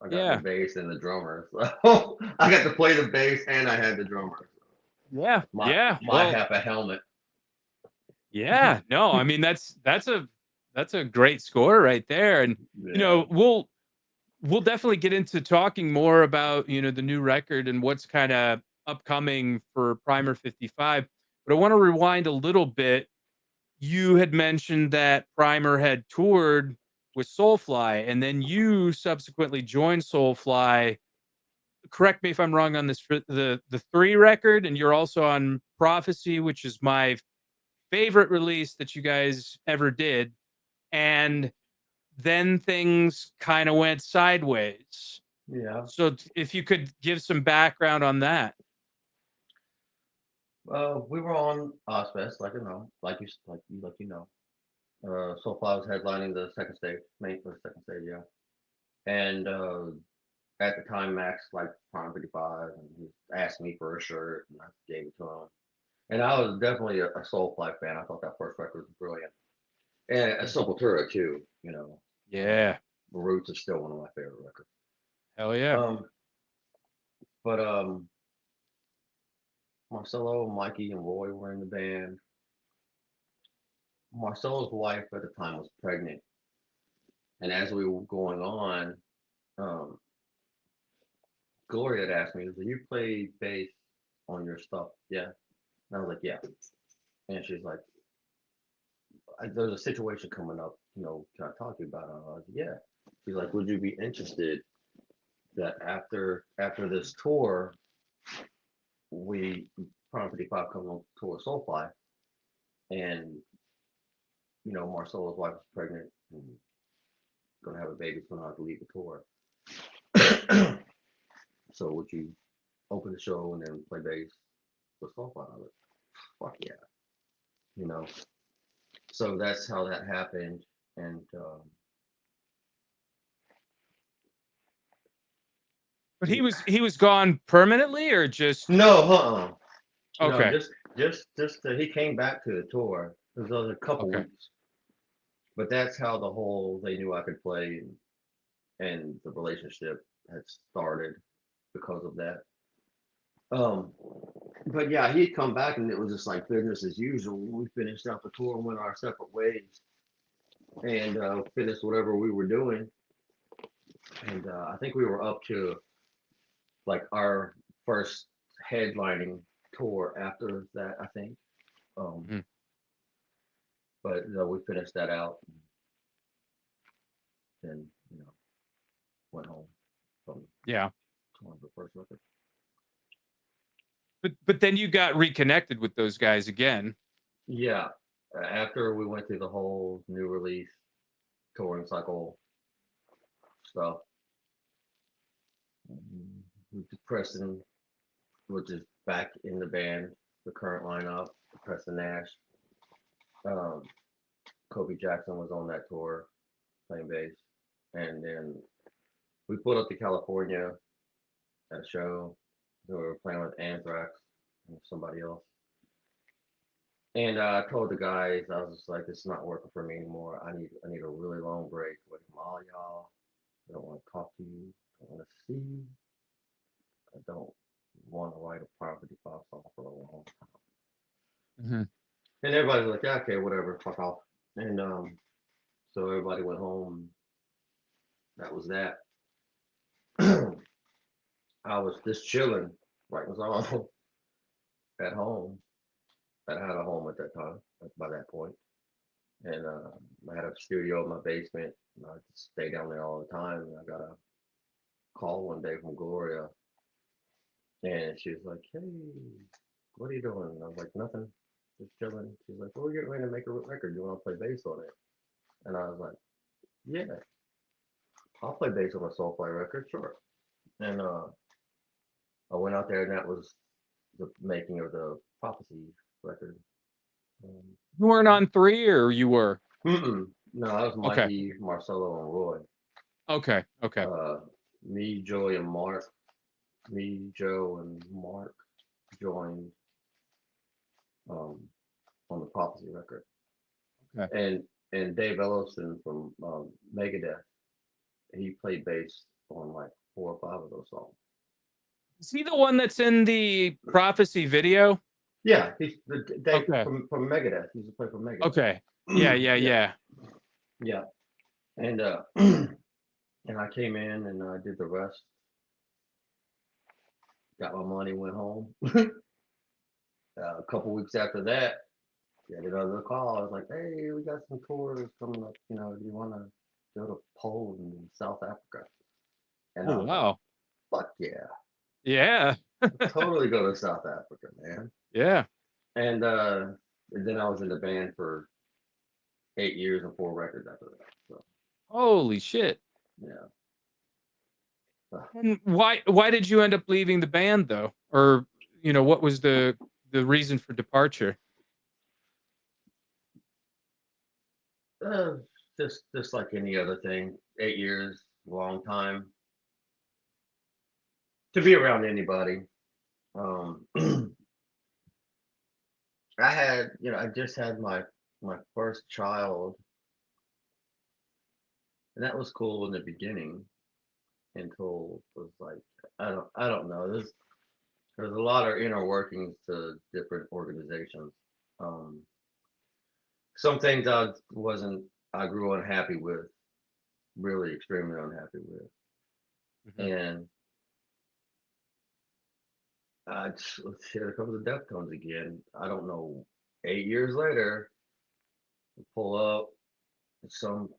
I got the Yeah. bass and the drummer, so I got to play the bass and I had the drummer. Yeah. My Yeah. my Well, half a helmet. yeah. No, I mean that's a great score right there. And Yeah. we'll definitely get into talking more about, the new record and what's kind of upcoming for Primer 55. But I want to rewind a little bit. You had mentioned that Primer had toured with Soulfly, and then you subsequently joined Soulfly. Correct me if I'm wrong on this, for the 3 record, and you're also on Prophecy, which is my favorite release that you guys ever did. And then things kind of went sideways. Yeah. So if you could give some background on that. We were on Ozfest, like you know, like you know. Soulfly was headlining the second stage, main for the second stage, yeah. And at the time, Max liked Prime 55, and he asked me for a shirt, and I gave it to him. And I was definitely a Soulfly fan. I thought that first record was brilliant, and a Sepultura too. Um, Yeah. Roots is still one of my favorite records. Hell yeah. Um, but Marcelo, Mikey, and Roy were in the band. Marcelo's wife at the time was pregnant, and as we were going on, um, Gloria had asked me, "Do you play bass on your stuff?" Yeah, and I was like, "Yeah," and she's like, "There's a situation coming up. Can I talk to you about it?" I was like, "Yeah." She's like, "Would you be interested that after this tour, we Prime 55 comes on tour Soulfly, and Marcelo's wife is pregnant and gonna have a baby, so I have to leave the tour. So would you open the show and then play bass with Soulfly?" I was like, "Fuck yeah," you know. So that's how that happened, and But he was gone permanently or just no, no, okay. just he came back to the tour. It was a couple Okay. weeks, but that's how the whole they knew I could play, and the relationship had started because of that. Um, but yeah, he'd come back and it was just like business as usual. We finished out the tour and went our separate ways and finished whatever we were doing. And I think we were up to like our first headlining tour after that, I think. Um, Mhm. but we finished that out and then, went home from Yeah. the first record. But then you got reconnected with those guys again. Yeah. After we went through the whole new release touring cycle stuff, Preston, which is back in the band, the current lineup, Preston Nash. Um, Kobe Jackson was on that tour playing bass. And then we pulled up to California at a show. We were playing with Anthrax and somebody else. And I told the guys, I was just like, this is not working for me anymore. I need a really long break away from all y'all. I don't want to talk to you. I don't want to see you. I don't want to write a property file song for a long time. Mhm. And everybody's like, yeah, okay, whatever, fuck off. And so everybody went home. That was that. I was just chilling, writing songs at home. I had a home at that time, by that point. And I had a studio in my basement. And I just stay down there all the time. And I got a call one day from Gloria, and she was like, "Hey, what are you doing?" And I was like, "Nothing, just chilling." She's like, "Well, we're getting ready to make a record. You want to play bass on it?" And I was like, "Yeah, I'll play bass on a Soulfly record, sure." And I went out there, and that was the making of the Prophecy record. Um, You weren't on 3, or you were? no, that was Okay. Mikey, Marcelo, and Roy. Okay. Okay. Me, Joey, and Mark. Me, Joe, and Mark joined um, on the Prophecy record. Okay. And Dave Ellison from Megadeth, he played bass on like 4 or 5 of those songs. Is he the one that's in the Prophecy video? Yeah, he's the Dave Okay. from Megadeth. He's a player from Megadeth. Okay. Yeah. Yeah. Yeah, Yeah. yeah. And and I came in and I did the rest. Got my money, went home. A couple weeks after that, got another call. I was like, "Hey, we got some tours coming up. You know, do you want to go to Poland and South Africa?" And Oh I was like, wow. "Fuck yeah, Yeah. totally go to South Africa, man." Yeah. And then I was in the band for 8 years and 4 records after that. So Holy shit. yeah. And why did you end up leaving the band though? Or what was the reason for departure? Uh, just like any other thing. 8 years, long time to be around anybody. Um, I just had my first child, and that was cool in the beginning until it was like I don't know. There's a lot of inner workings to different organizations. Um, some things I grew unhappy with, really extremely unhappy with, Mhm. and here comes the Deftones again. I don't know. 8 years later, we pull up in some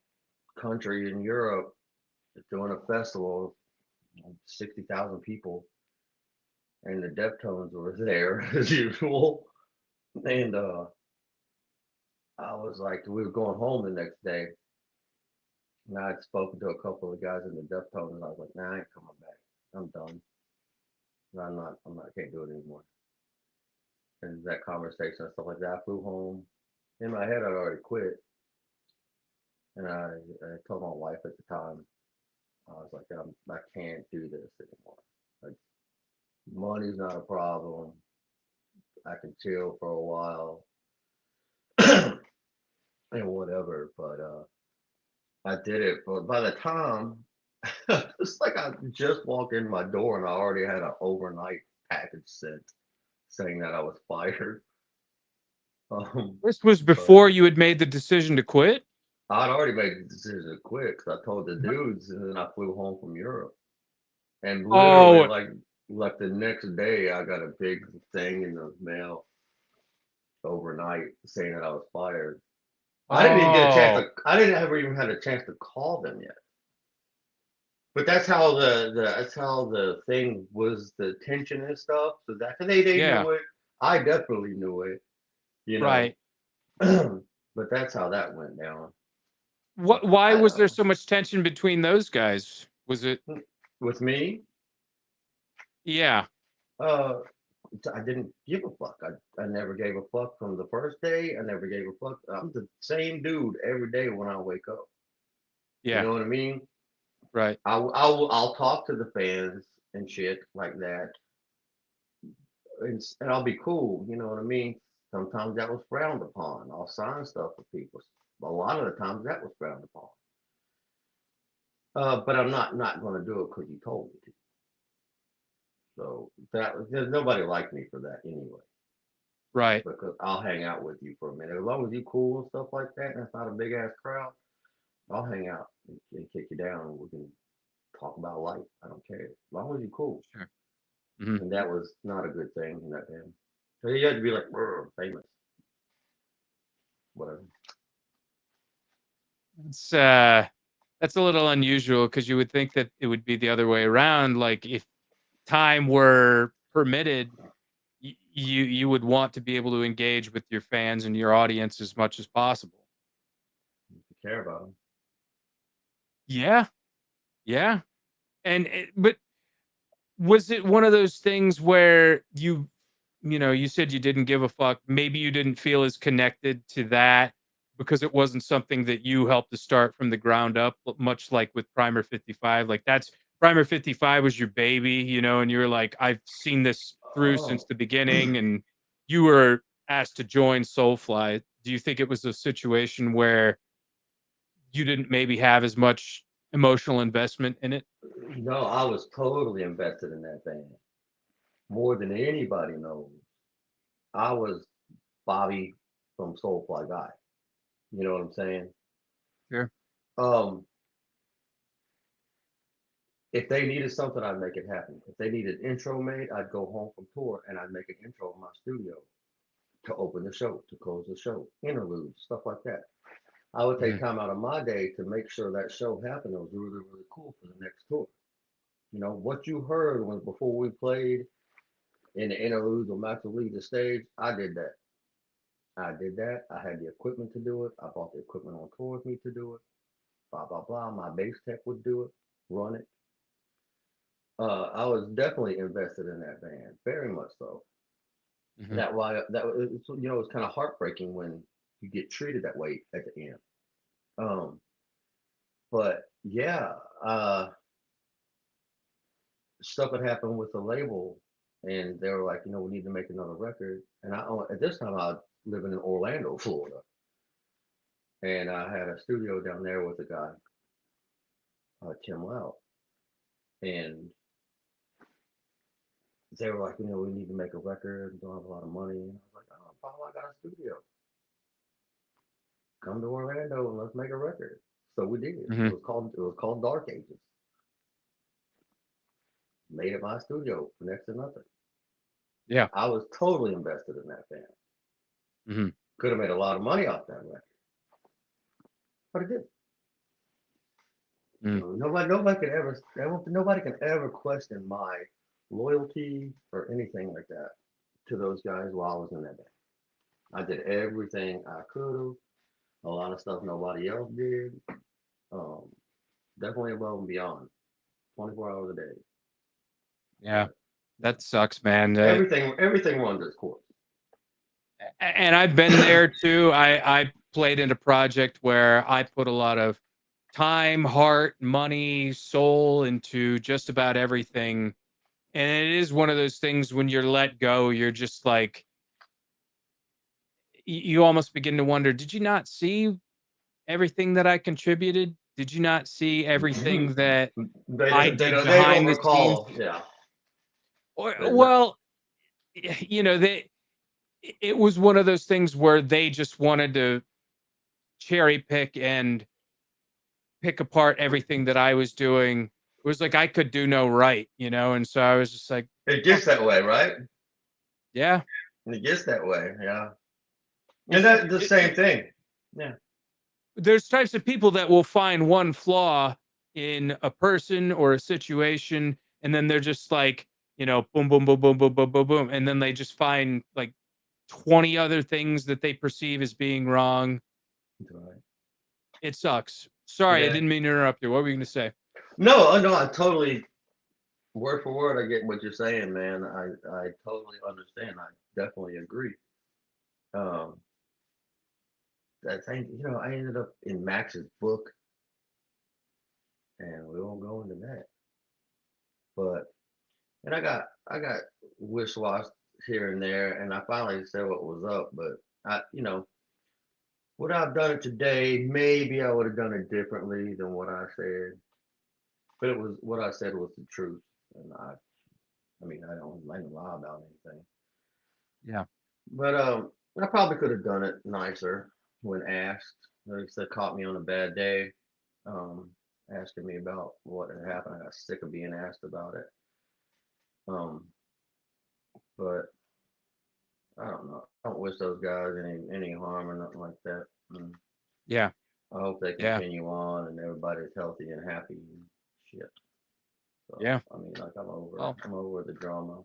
country in Europe doing a festival, 60,000 people, and the Deftones were there as usual. And I was like, we were going home the next day, and I had spoken to a couple of guys in the Deftones, and I was like, nah, I ain't coming back. I'm done. I'm not, I can't do it anymore. And that conversation and stuff like that, I flew home. In my head, I'd already quit. And I told my wife at the time, I was like, I can't do this anymore. Like, money's not a problem. I can chill for a while and whatever. But I did it. But by the time, it's like I just walked in my door and I already had an overnight package sent saying that I was fired. This was But before you had made the decision to quit? I'd already made the decision to quit because I told the Mhm. dudes, and then I flew home from Europe. And literally, Oh, like the next day, I got a big thing in the mail overnight saying that I was fired. I didn't even get a chance oh, to. I didn't ever even had a chance to call them yet. But that's how the thing was, the tension and stuff. So that cause they yeah, knew it. I definitely knew it. You know. right. But that's how that went down. What But why I was there so much tension between those guys? Was it with me, Yeah. uh, I didn't give a fuck. I never gave a fuck from the first day. I never gave a fuck. I'm the same dude every day when I wake up. You Yeah. know what I mean? Right. I'll talk to the fans and shit like that, and I'll be cool. You know what I mean? Sometimes that was frowned upon. I'll sign stuff for people. A lot of the times that was frowned upon. But I'm not going to do it because you told me to. So there's nobody like me for that anyway. Right. Because I'll hang out with you for a minute as long as you cool and stuff like that, and it's not a big ass crowd. I'll hang out and kick you down, and we can talk about life. I don't care as long as you cool. Sure. Hmm. And that was not a good thing in that band. So you had to be like famous, whatever. It's that's a little unusual because you would think that it would be the other way around. Like if time were permitted, you would want to be able to engage with your fans and your audience as much as possible. If you care about them. Yeah, yeah. But was it one of those things where you said you didn't give a fuck. Maybe you didn't feel as connected to that because it wasn't something that you helped to start from the ground up, much like with Primer 55. Like that's Primer 55 was your baby, and you were like, I've seen this through since Oh, the beginning, and you were asked to join Soulfly. Do you think it was a situation where you didn't maybe have as much emotional investment in it? no, I was totally invested in that band more than anybody knows. I was Bobby from Soulfly guy. You know what I'm saying? Sure. Um, if they needed something, I'd make it happen. If they needed intro made, I'd go home from tour and I'd make an intro in my studio to open the show, to close the show, interludes, stuff like that. I would take Mhm. time out of my day to make sure that show happened. It was really, really cool for the next tour. What you heard when before we played in the interludes or Max would lead the stage, I did that. I did that. I had the equipment to do it. I bought the equipment on tour with me to do it. Blah blah blah. My bass tech would do it, run it. I was definitely invested in that band, very much so. Mhm. That why that it's kind of heartbreaking when you get treated that way at the end. Um, but yeah, stuff had happened with the label, and they were like, we need to make another record. And at this time I was living in Orlando, Florida, and I had a studio down there with a guy, Tim Lau, and they were like, we need to make a record. We don't have a lot of money. And I was like, oh, Paul, I got a studio. Come to Orlando and let's make a record. So we did. It Mhm. was called Dark Ages. Made it my studio for next to nothing. Yeah. I was totally invested in that band. Mhm. Could have made a lot of money off that record, but it didn't. Mm. Nobody can ever question my loyalty or anything like that to those guys while I was in that band. I did everything I could have. A lot of stuff nobody else did. Um, Definitely above and beyond. 24 hours a day. Yeah. But That sucks, man. everything runs its course. And I've been there too. I played in a project where I put a lot of time, heart, money, soul into just about everything. And it is one of those things when you're let go, you're just like you almost begin to wonder, did you not see everything that I contributed? Did you not see everything that I did They don't behind the scenes? recall. Yeah. Or, They don't- well, they it was one of those things where they just wanted to cherry pick and pick apart everything that I was doing. It was like I could do no right, and so I was just like, It fuck gets that it. way, right? Yeah. It gets that way. Yeah. And If that's the same thing. Yeah. there's types of people that will find one flaw in a person or a situation, and then they're just like, boom, boom, boom, boom, boom, boom, boom, boom, and then they just find like 20 other things that they perceive as being wrong. Right. It sucks. Sorry, I Yeah. didn't mean to interrupt you. What were you going to say? No, no, I totally word for word. I get what you're saying, man. I totally understand. I definitely agree. Um, that thing, I ended up in Max's book, and we won't go into that. But and I got wish washed here and there, and I finally said what was up. But would I've done it today? Maybe I would have done it differently than what I said. But it was what I said was the truth, and I mean, I don't lie about anything. Yeah. But I probably could have done it nicer when asked. Like I said, caught me on a bad day, um, asking me about what had happened. I got sick of being asked about it. Um, but I don't know. I don't wish those guys any harm or nothing like that. Mm. Yeah. I hope they Yeah. continue on and everybody's healthy and happy and shit. So Yeah. I mean, like Well, I'm over the drama.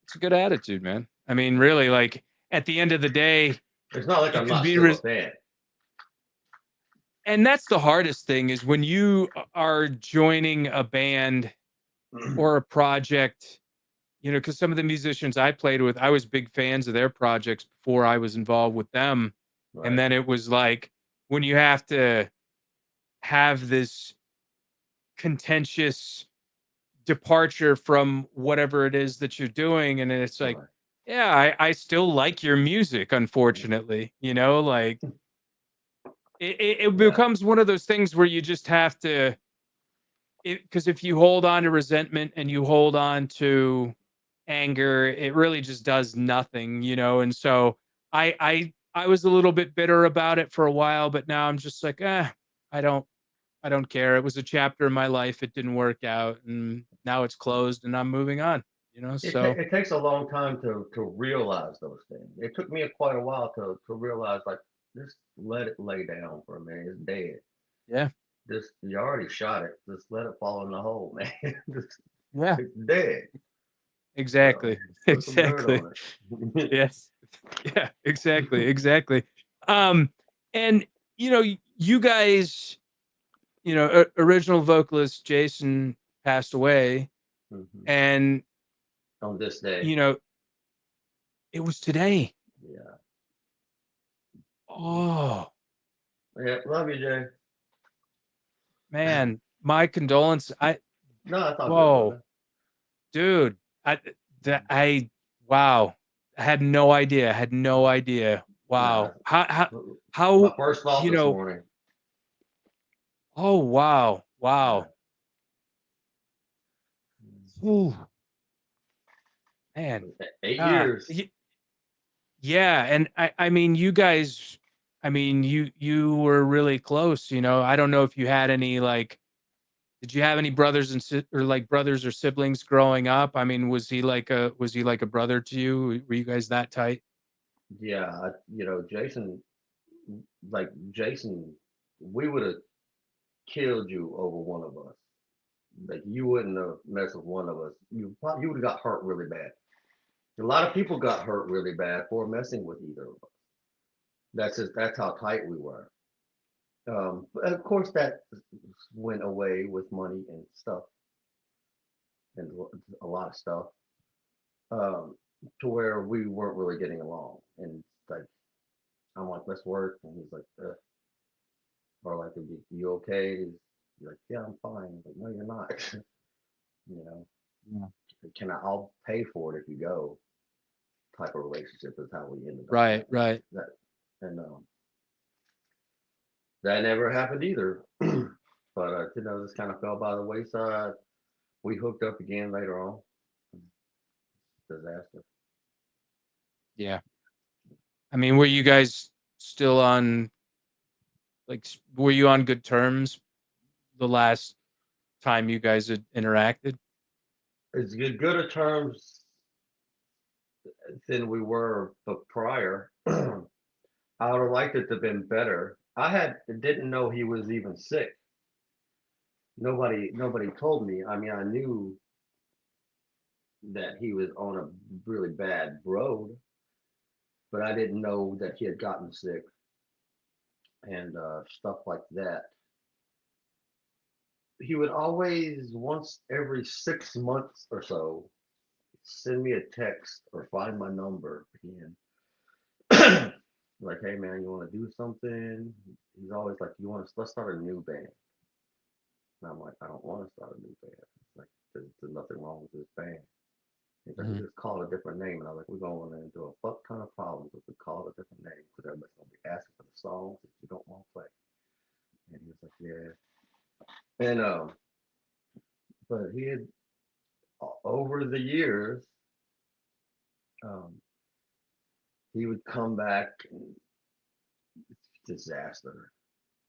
it's a good attitude, man. I mean, really, like at the end of the day, It's not like you I'm can not be still a fan. and that's the hardest thing is when you are joining a band or a project, because some of the musicians I played with, I was big fans of their projects before I was involved with them. And Right. then it was like when you have to have this contentious departure from whatever it is that you're doing. And then it's like, Right. yeah, I still like your music, unfortunately, like it Yeah. becomes one of those things where you just have to, because if you hold on to resentment and you hold on to anger, it really just does nothing. And so I was a little bit bitter about it for a while, but now I'm just like, I don't I don't care. It was a chapter in my life. It didn't work out, and now it's closed, and I'm moving on. So It takes a long time to realize those things. It took me quite a while to realize, like, just let it lay down for a minute. It's dead. yeah, Just you already shot it. Just let it fall in the hole, man. Just, yeah, it's dead. So exactly, put some dirt exactly. on it. Yes, yeah, exactly, exactly. And you guys, original vocalist Jason passed away, Mhm. and On this day, you know it was today. yeah. Oh Yeah, love you, Jay. man, my condolence. No, that's all good, Whoa, brother. dude, I wow, I had no idea. I had no idea. Nah, Wow, my how first thought you this know? morning. Oh wow, Yeah. wow. Ooh, man, 8 years. yeah, and I mean, you guys, I mean, you were really close. I don't know if you had any like. Did you have any brothers or like brothers or siblings growing up? I mean, was he like a brother to you? Were you guys that tight? Yeah, Jason, like Jason, we would have killed you over one of us. Like you wouldn't have messed with one of us. You would have got hurt really bad. A lot of people got hurt really bad for messing with either of us. That's how tight we were. But of course, that went away with money and stuff and a lot of stuff. Um, to where we weren't really getting along. And like I'm like, let's work, and he's like, or like, you okay? He's like, yeah, I'm fine. I'm like, no, you're not. you know, Yeah. I'll pay for it if you go. Type of relationship is how we ended up Right, having right. that, and that never happened either. But this kind of fell by the wayside. We hooked up again later on. Disaster. Yeah. I mean, were you guys still on like were you on good terms the last time you guys had interacted? It's good of terms than we were prior. I would have liked it to have been better. Didn't know he was even sick. Nobody told me. I mean, I knew that he was on a really bad road, but I didn't know that he had gotten sick and stuff like that. He would always, once every 6 months or so, send me a text or find my number again. Like, hey man, you want to do something? He's always like, let's start a new band. And I'm like, I don't want to start a new band. It's like, there's nothing wrong with this band. He's like, we Mhm. just call it a different name. And I was like, we're going to run into a fuck ton of problems if we call it a different name because everybody's going to be asking for the songs that you don't want to play. And he was like, yeah. And, but he had, over the years, um, he would come back and disaster.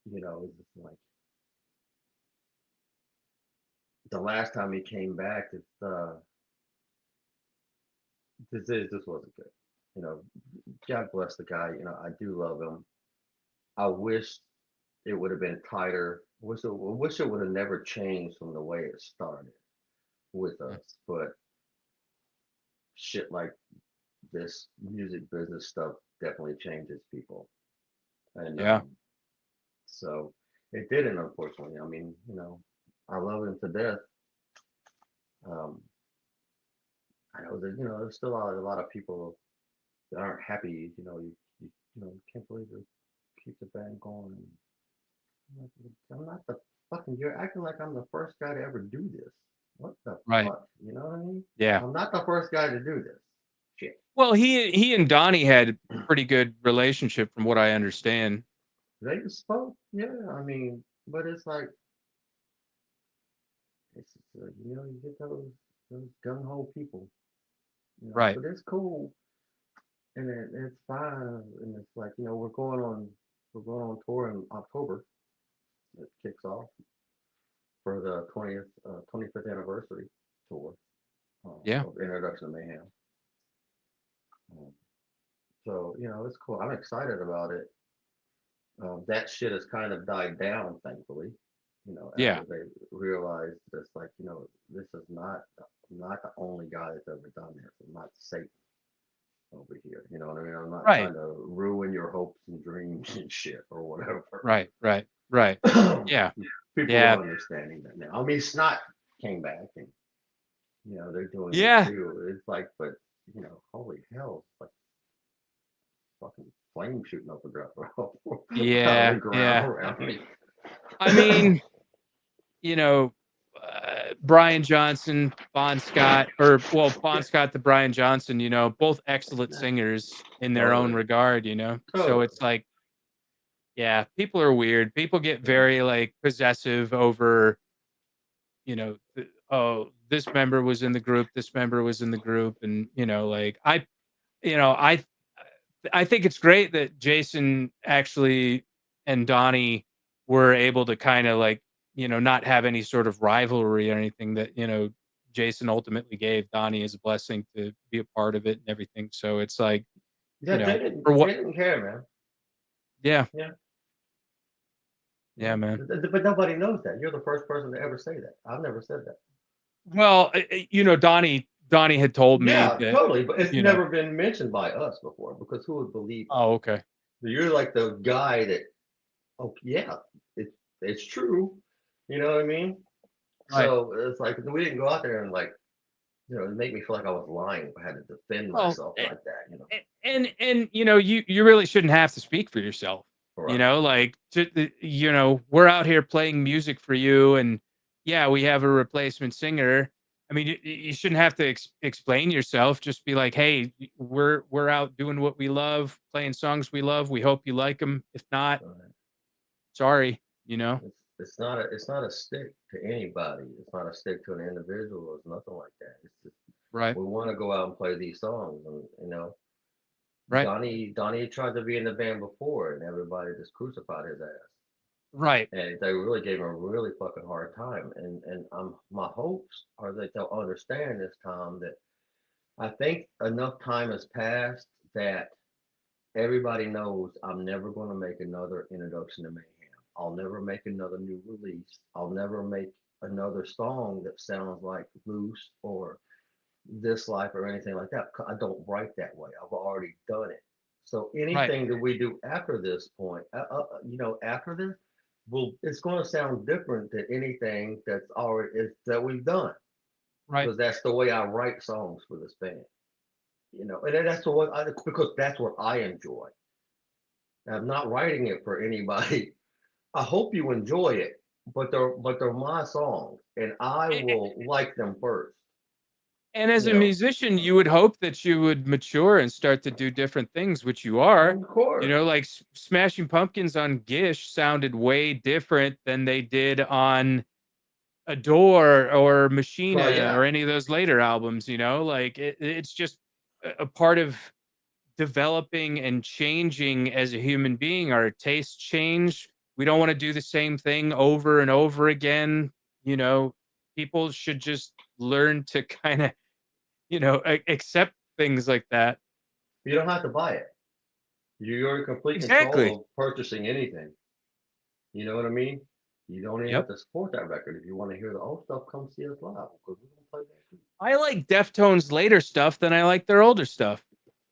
It's just like the last time he came back, this wasn't good. You know, God bless the guy. I do love him. I wish it would have been tighter. Wish it would have never changed from the way it started with Mm. us. But shit like this music business stuff definitely changes people. And Yeah. so it didn't, unfortunately. I mean, I love him to death. Um, I know that, there's still a lot of people that aren't happy. You can't believe they keep the band going. I'm not the fucking. You're acting like I'm the first guy to ever do this. What the Right. fuck? You know what I mean? Yeah. I'm not the first guy to do this. Shit. Well, he and Donnie had a pretty good relationship from what I understand. They spoke, yeah. I mean, but it's like it's just, you get those gung ho people, Right. but it's cool and it's fine, and it's like we're going on tour in October. It kicks off for the 25th anniversary tour Yeah. of Introduction to Mayhem. Um, so it's cool. I'm excited about it. That shit has kind of died down, thankfully. Yeah. After they realized this, like, this is not I'm not the only guy that's ever done this. I'm not Satan over here. You know what I mean? I'm not Right. trying to ruin your hopes and dreams and shit or whatever. Right. Right. Right. Yeah. People Yeah. are understanding that now. I mean, Snot came back and they're doing it Yeah. too. It's like, but holy hell, it's like fucking flame shooting up the ground out of the Yeah. ground Yeah. around me. I mean, you know, Brian Johnson, Bon Scott, or well, Bon Scott to Brian Johnson, both excellent singers in their own Totally, regard. So totally. it's like, yeah, people are weird. People get Yeah. very like possessive over, oh, this member was in the group, this member was in the group, and like you know, I I think it's great that Jason actually and Donnie were able to kind of like, not have any sort of rivalry or anything that, Jason ultimately gave Donnie as a blessing to be a part of it and everything. So it's like, Yeah, they for didn't what, they didn't care, man. yeah, Yeah, yeah, yeah. man. But nobody knows that. You're the first person to ever say that. I've never said that. Well, Donnie had told me Yeah, that, totally. But it's you know, never been mentioned by us before because who would believe us? oh, okay. You're like the guy that, oh yeah, it's true. You know what I mean? Right. So it's like we didn't go out there and like, it make me feel like I was lying if I had to defend Well, myself like that. and you really shouldn't have to speak for yourself. Right. Like we're out here playing music for you, and yeah, we have a replacement singer. I mean, you shouldn't have to explain yourself. Just be like, hey, we're out doing what we love, playing songs we love. We hope you like them. If not, Right. sorry. You know. It's not a stick to anybody. It's not a stick to an individual. It's nothing like that. It's just Right. we want to go out and play these songs, and Right. Donnie tried to be in the band before, and everybody just crucified his ass, Right. and they really gave him a really fucking hard time. And my hopes are that they'll understand this time that I think enough time has passed that everybody knows I'm never going to make another introduction to mayhem. I'll never make another new release. I'll never make another song that sounds like Loose or This Life or anything like that. I don't write that way. I've already done it. So Right. anything that we do after this point, after this, it's going to sound different than anything that we've done Right. because that's the way I write songs for this band. And that's because that's what I enjoy. I'm not writing it for anybody. I hope you enjoy it, but they're my songs, and I will like them first. And as You a know, musician, you would hope that you would mature and start to do different things, which you are. of course. Like Smashing Pumpkins on Gish sounded way different than they did on Adore or Well, Machina or yeah, any of those later albums. Like it's just a part of developing and changing as a human being. Our tastes change. We don't want to do the same thing over and over again. You know, People should just learn to kind of accept things like that. you don't have to buy it. You're in complete Exactly. control of purchasing anything. You know what I mean? You don't even have Yep. to support that record. If you want to hear the old stuff, come see us live because we're gonna play that too. I like Deftones' later stuff than I like their older stuff.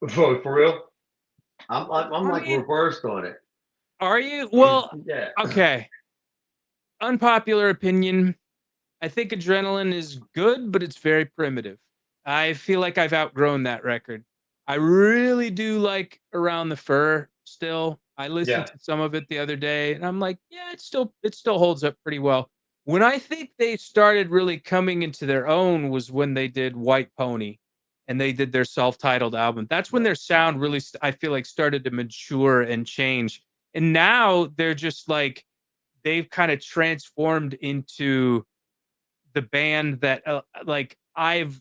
For real, I'm I like mean, reversed on it. are you? Well, Yeah, okay. Unpopular opinion. I think Adrenaline is good, but it's very primitive. I feel like I've outgrown that record. I really do like Around the Fur still. I listened yeah, to some of it the other day and I'm like, yeah, it still holds up pretty well. When I think they started really coming into their own was when they did White Pony and they did their self-titled album. That's when right, their sound really I feel like started to mature and change. And now they're just like they've kind of transformed into the band that like I've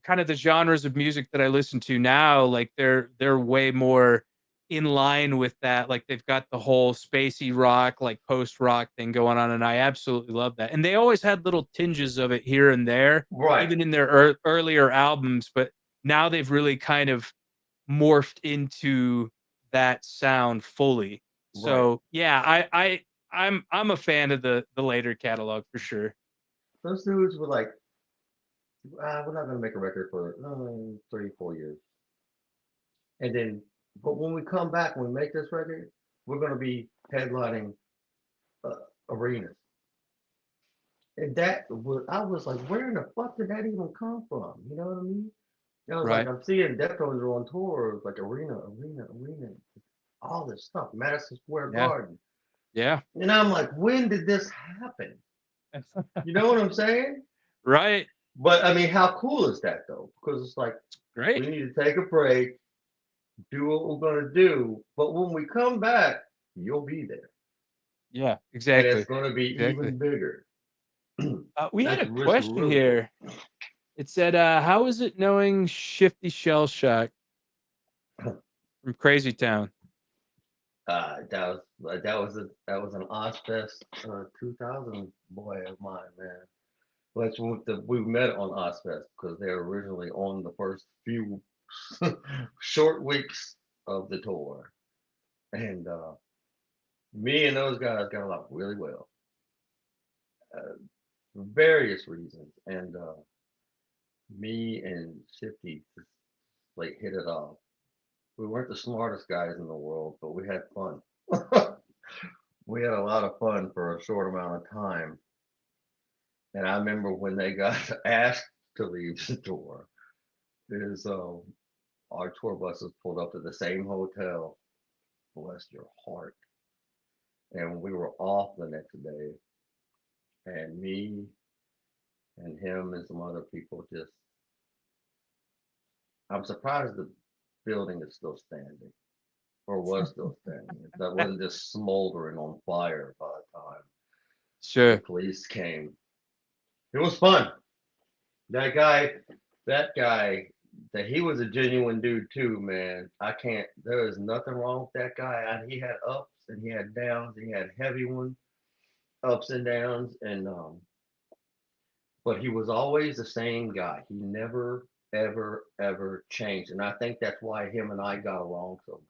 kind of the genres of music that I listen to now, like they're way more in line with that. Like they've got the whole spacey rock, like post rock thing going on, and I absolutely love that. And they always had little tinges of it here and there, right, even in their earlier albums. But now they've really kind of morphed into that sound fully. right. So yeah, I'm a fan of the later catalog for sure. Those dudes were like, we're not gonna make a record for 3, 4 years, and then, but when we come back, when we make this record, we're gonna be headlining uh, arenas. And that was, I was like, where in the fuck did that even come from? You know what I mean? I was like, Right. I'm seeing Deftones are on tour, like arena, all this stuff, Madison Square Yeah. Garden. Yeah. And I'm like, when did this happen? You know what I'm saying? Right. But I mean, how cool is that though? Because it's like, we Great. need to take a break, do what we're going to do. But when we come back, you'll be there. Yeah, And it's exactly. going to be Exactly. even bigger. We had That's a really, question really cool. here. It said, how is it knowing Shifty Shell Shock from Crazy Town? That was an Ozfest 2000 boy of mine, man. We met on Ozfest because they were originally on the first few short weeks of the tour, and me and those guys got along really well, uh, for various reasons, and me and Shifty just like hit it off. We weren't the smartest guys in the world, but we had fun. We had a lot of fun for a short amount of time. And I remember when they got asked to leave the tour, is our tour buses pulled up to the same hotel, bless your heart, and we were off the next day. And me and him and some other people just, I'm surprised the building is still standing or was still standing. That wasn't just smoldering on fire by the time the Sure. police came. It was fun. That guy, that guy, that he was a genuine dude too, man. I can't. There is nothing wrong with that guy. He had ups and he had downs. He had heavy ones, ups and downs, and but he was always the same guy. He never, ever, ever changed, and I think that's why him and I got along so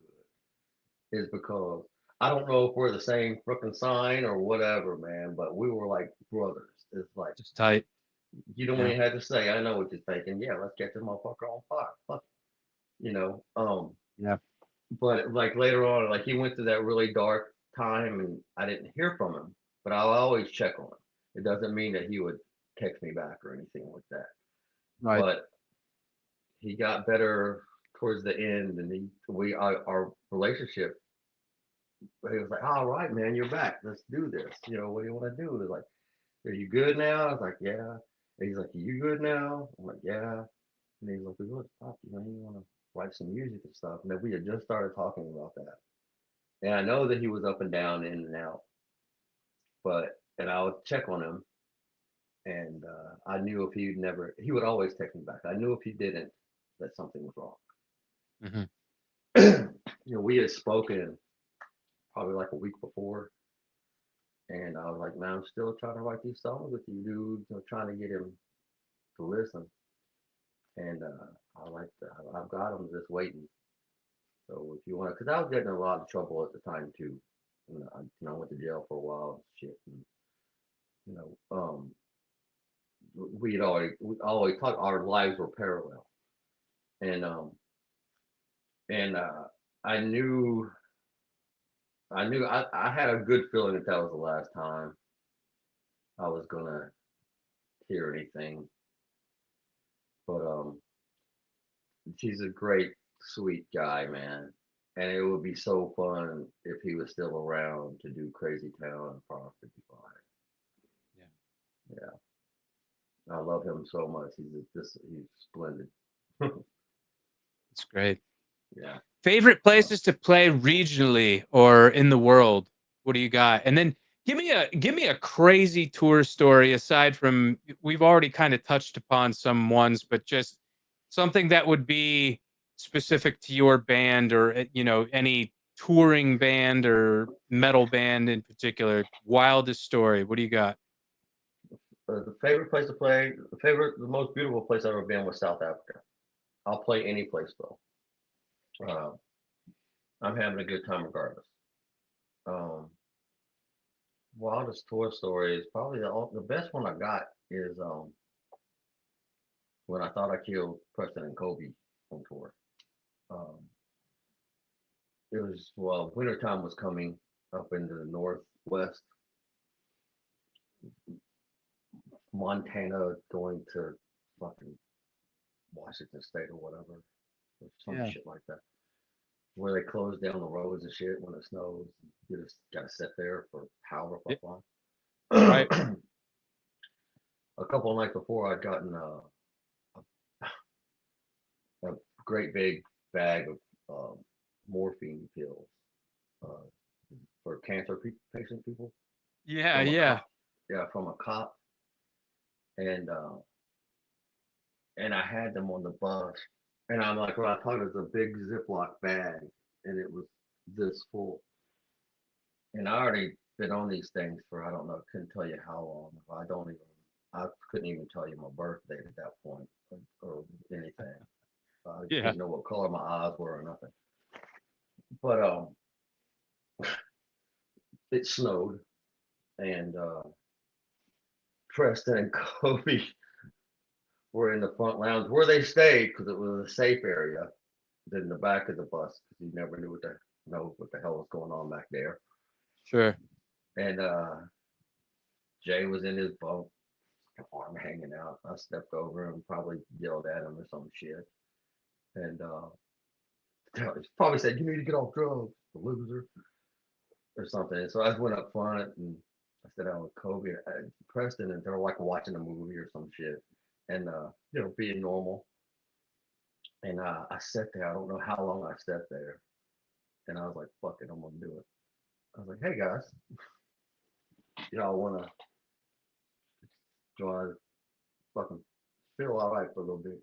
good. Is because I don't know if we're the same freaking sign or whatever, man, but we were like brothers. It's like Just tight. you don't Yeah. even have to say, I know what you're thinking. Yeah, let's get this motherfucker on fire. Fuck, you know. Yeah. But like later on, like he went through that really dark time, and I didn't hear from him. But I'll always check on him. It doesn't mean that he would text me back or anything like that. Right. But he got better towards the end, and our relationship But he was like, all right, man, you're back. Let's do this. What do you want to do? They're like, are you good now? I was like, yeah. And he's like, are you good now? I'm like, yeah. And he's like, we want to talk, you want to write some music and stuff. And then we had just started talking about that. And I know that he was up and down, in and out, and I would check on him. And I knew if he would always text me back. I knew if he didn't, that something was wrong. Hmm. We had spoken probably like a week before, and I was like, man, I'm still trying to write these songs with you, dude. I'm trying to get him to listen. And I've got him just waiting. So if you want to, because I was getting in a lot of trouble at the time too. And I went to jail for a while and shit. And, you know, um, we always thought our lives were parallel. And and I knew I had a good feeling that that was the last time I was gonna hear anything. But he's a great, sweet guy, man. And it would be so fun if he was still around to do Crazy Town and Power 55. Yeah, Yeah, I love him so much. He's splendid. it's great. Yeah. Favorite Uh, places to play regionally or in the world? What do you got? And then give me a crazy tour story aside from we've already kind of touched upon some ones, but just something that would be specific to your band or any touring band or metal band in particular. Wildest story. What do you got? the favorite place to play, the most beautiful place I've ever been was South Africa. I'll play any place though. Uh, I'm having a good time regardless. Um, Wildest tour story is probably the best one I got is when I thought I killed Preston and Kobe on tour. Um, it was winter time was coming up into the northwest, Montana, going to fucking Washington State or whatever, or some Yeah. shit like that, where they close down the roads and shit when it snows. You just gotta sit there for however Yeah, fuck long. right. A couple of nights before, I'd gotten a great big bag of morphine pills uh, for patient people Yeah, from a yeah. cop. Yeah, from a cop, and I had them on the bus, and I'm like, well, I thought it was a big Ziploc bag, and it was this full, and I already been on these things for I don't know, couldn't tell you how long. I couldn't even tell you my birthday at that point or anything. I Yeah. didn't know what color my eyes were or nothing. But it snowed, and Preston and Kobe were in the front lounge where they stayed because it was a safe area than the back of the bus because you never knew what the hell was going on back there. Sure. And Jay was in his bunk, arm hanging out. I stepped over and probably yelled at him or some shit. And he probably said, "You need to get off drugs, the loser," or something. And so I just went up front and I sat down with Kobe and Preston, and they're like watching a movie or some shit, and being normal. And I sat there. I don't know how long I sat there, and I was like, "Fuck it, I'm gonna do it." I was like, "Hey guys, y'all wanna join? Fucking feel all right for a little bit."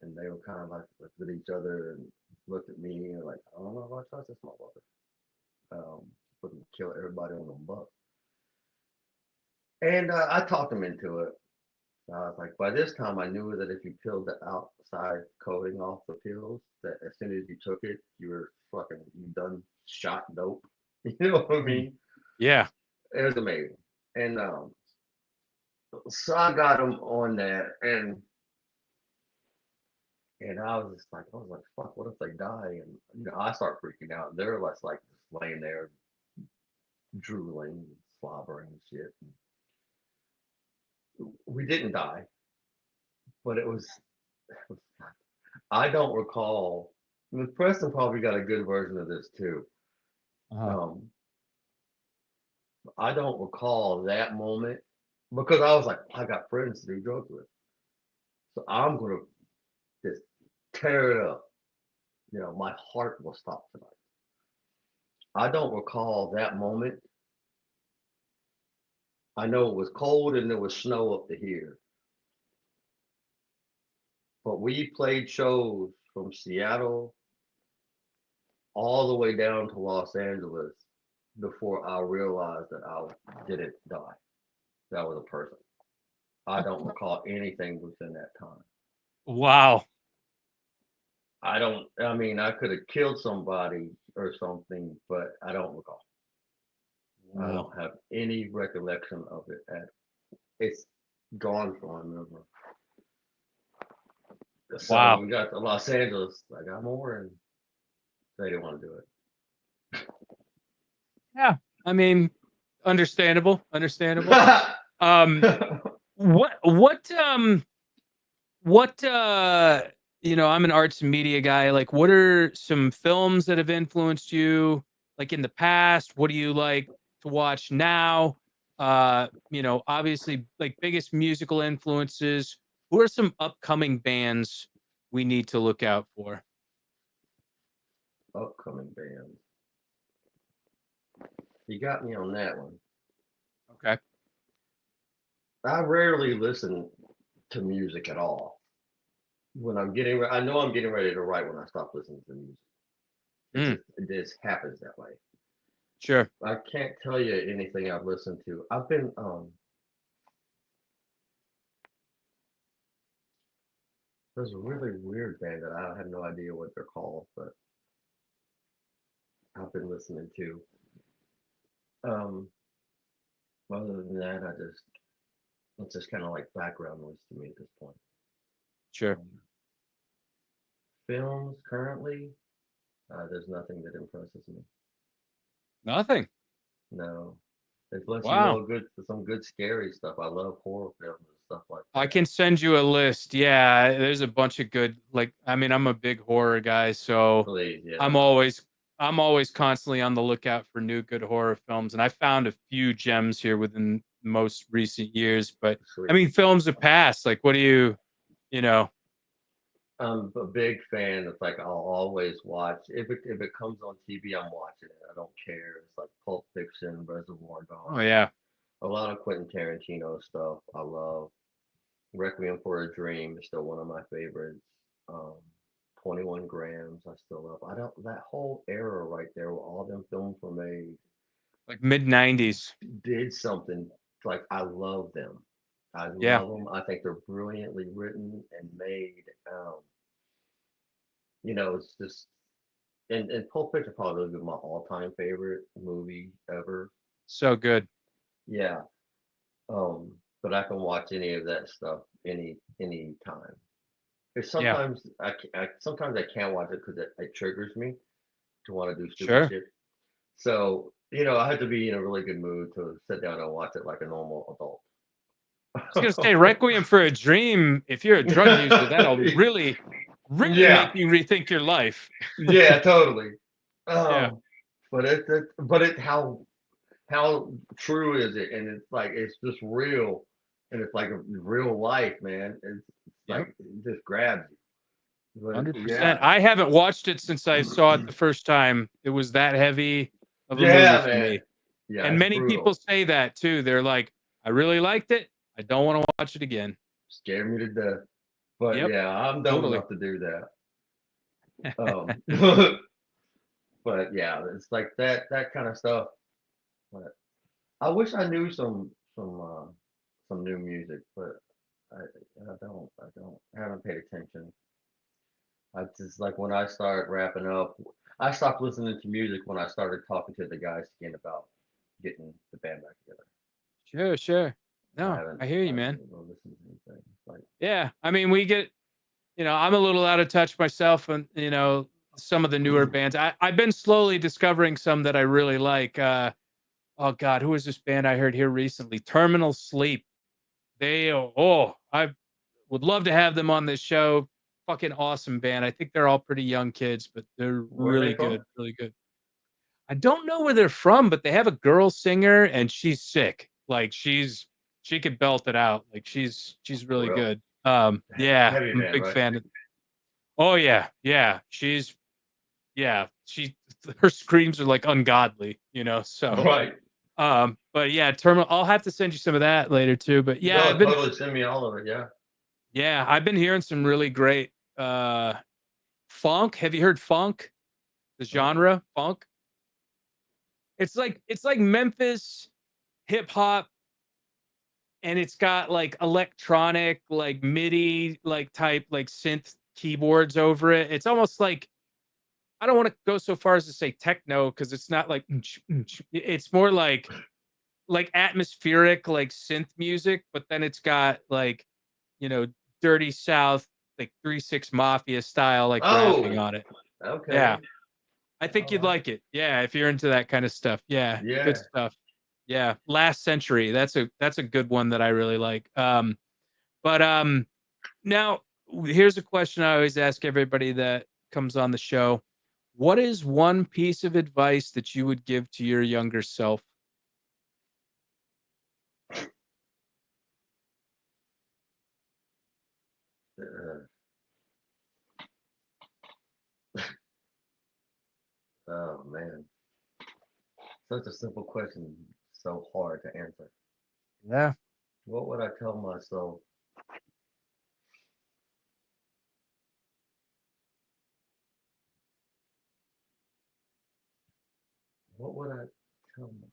And they were kind of like looked at each other and looked at me and like, "I don't know if I trust this motherfucker." Wouldn't kill everybody on the bus. And I talked them into it. So I was like, by this time, I knew that if you peeled the outside coating off the pills, that as soon as you took it, you done shot dope. You know what I Mm. mean? Yeah. It was amazing. And so I got them on that, and I was like, fuck, what if they die? And I start freaking out. They're less like just laying there drooling, and slobbering and shit. We didn't die, but I don't recall. Preston probably got a good version of this too. Uh-huh. I don't recall that moment because I was like, I got friends to do drugs with, so I'm gonna just tear it up. My heart will stop tonight. I don't recall that moment. I know it was cold and there was snow up to here, but we played shows from Seattle all the way down to Los Angeles before I realized that I didn't die. That was a person. I don't recall anything within that time. Wow. I mean, I could have killed somebody or something, but I don't recall. I Wow. don't have any recollection of it. It's gone from my memory. So Wow. we got to Los Angeles. I got more, and they didn't want to do Yeah. I mean, understandable. Understandable. it. Um, what I'm an arts and media guy. Like, what are some films that have influenced you, like in the past? What do you like to watch now? Obviously, like, biggest musical influences. Who are some upcoming bands we need to look out for? Upcoming bands. You got me on that one. Okay. I rarely listen to music at all. When I know I'm getting ready to write when I stop listening to music. Mm, It just happens that way. sure. I can't tell you anything I've listened to. I've been there's a really weird band that I have no idea what they're called, but I've been listening to. Um, Other than that, it's just kind of like background noise to me at this point. Sure. Um, Films currently, there's nothing that impresses me. Nothing. No, unless Wow. some good scary stuff. I love horror films and stuff like I that. can send you a list. Yeah, there's a bunch of good, like, I mean, I'm a big horror guy, so Please, I'm yeah, always I'm always constantly on the lookout for new good horror films, and I found a few gems here within most recent years. But I sweet. mean, films have passed. Like, what do you know? I'm a big fan. It's like I'll always watch. If it comes on TV, I'm watching it. I don't care. It's like Pulp Fiction, Reservoir Oh Dogs, yeah, a lot of Quentin Tarantino stuff. I love Requiem for a Dream is still one of my favorites. Um, 21 Grams, I still love. I don't that whole era right there where all them films were made like mid '90s. did something like I love them. I Yeah, love them. I think they're brilliantly written and made. It's just and Pulp Fiction probably would be my all-time favorite movie ever. so good. Yeah. Um, but I can watch any of that stuff any time. 'Cause Yeah, sometimes I can't watch it because it triggers me to want to do stupid sure. shit. So I have to be in a really good mood to sit down and watch it like a normal I was gonna say adult. Requiem for a Dream. If you're a drug user, that'll really, really make Yeah, you rethink your life. yeah, totally. Yeah. Um, but how true is it? And it's like it's just real, and it's like a real life, man. It's Yep. like it just grabs you. But 100%. yeah, I haven't watched it since I saw it the first time. It was that heavy of a movie yeah, for man. me. Yeah, And it's many people brutal. say that too. They're like, I really liked it. I don't want to watch it again. Scared me to death. But Yep, yeah, I'm dumb totally. enough to do that. Um, but yeah, it's like that kind of stuff. But I wish I knew some new music, but I haven't paid attention. I just like when I start wrapping up, I stopped listening to music when I started talking to the guys again about getting the band back together. Sure, sure. I No, haven't I hear I you, haven't man. been able to listen to anything. It's like Yeah. I mean, I'm a little out of touch myself and, some of the newer bands. I've been slowly discovering some that I really like. Oh God, who was this band I heard here recently? Terminal Sleep. I would love to have them on this show. Fucking awesome band. I think they're all pretty young kids, but they're where are they really from? good, really good. I don't know where they're from, but they have a girl singer and she's sick. Like she could belt it out. Like she's really Real good. Yeah, heavy I'm a band, big right? fan of. Oh yeah, yeah. She her screams are like ungodly, so Right. but yeah, terminal I'll have to send you some of that later too. But yeah, No, totally send me all of it. Yeah. I've been hearing some really great funk. Have you heard funk? The Mm-mm. genre funk? It's like Memphis hip hop, and it's got like electronic, like MIDI, like type, like synth keyboards over it. It's almost like, I don't want to go so far as to say techno because it's not like it's more like atmospheric, like synth music, but then it's got like, you know, dirty South, like 3 6 Mafia style, like rapping Oh, on it. Yeah. okay. I think All you'd right. like it. Yeah, if you're into that kind of stuff. Yeah, good Yeah. stuff. Yeah, Last Century. That's a good one that I really like. But now here's a question I always ask everybody that comes on the show. What is one piece of advice that you would give to your younger self? Uh, oh man, such a simple question, so hard to answer. Yeah. What would I tell myself? What would I tell myself?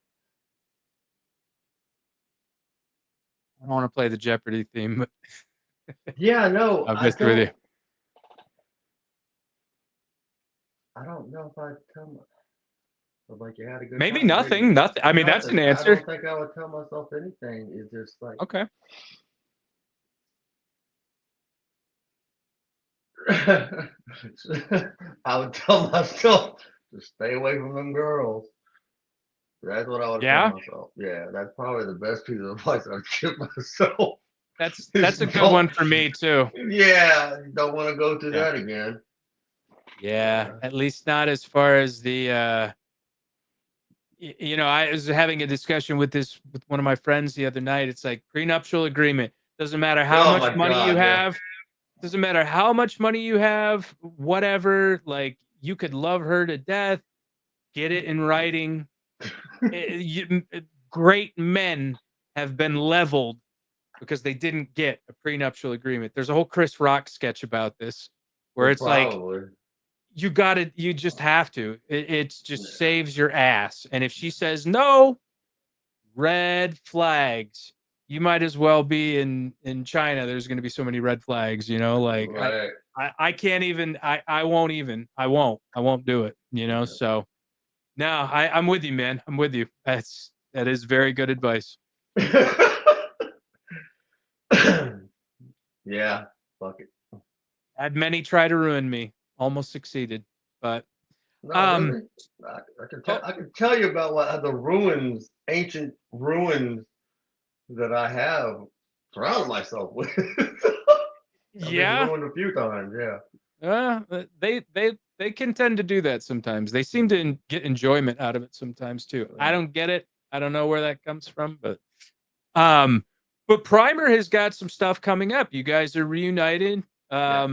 I don't want to play the Jeopardy theme, but Yeah, no, I'll mess with you. I don't know if I'd tell myself. Like you had a good Maybe time, didn't nothing. you? Nothing. I mean, that's an Nothing. I answer. don't think I would tell myself anything. It's just like Okay. I would tell myself to stay away from them girls. That's what I would tell Yeah. myself. Yeah, that's probably the best piece of advice I'd give myself. That's Is a good don't, one for me too. yeah, don't want to go through Yeah. that again. Yeah. Yeah. At least not as far as the I was having a discussion with one of my friends the other night. It's like prenuptial agreement. Doesn't matter how Oh much my money you God, yeah. have. Doesn't matter how much money you have. Whatever. Like you could love her to death. Get it in writing. Great men have been leveled because they didn't get a prenuptial agreement. There's a whole Chris Rock sketch about this, where Well, it's like probably. you just have to. It just saves your ass. And if she says no, red flags. You might as well be in China. There's going to be so many red flags, like Right. I can't even, I won't even, I won't do it, so no, I'm with you, man. I'm with you. That is very good advice. Yeah. Fuck it. Had many try to ruin me, almost succeeded, but No, um really. I can tell. oh I can tell you about what the ruins, ancient ruins that I have surrounded myself with. I've been yeah. ruined a few times. Yeah. They can tend to do that sometimes. They seem to get enjoyment out of it sometimes too. I don't get it. I don't know where that comes from, um, but Primer has got some stuff coming up. You guys are reunited. Yeah.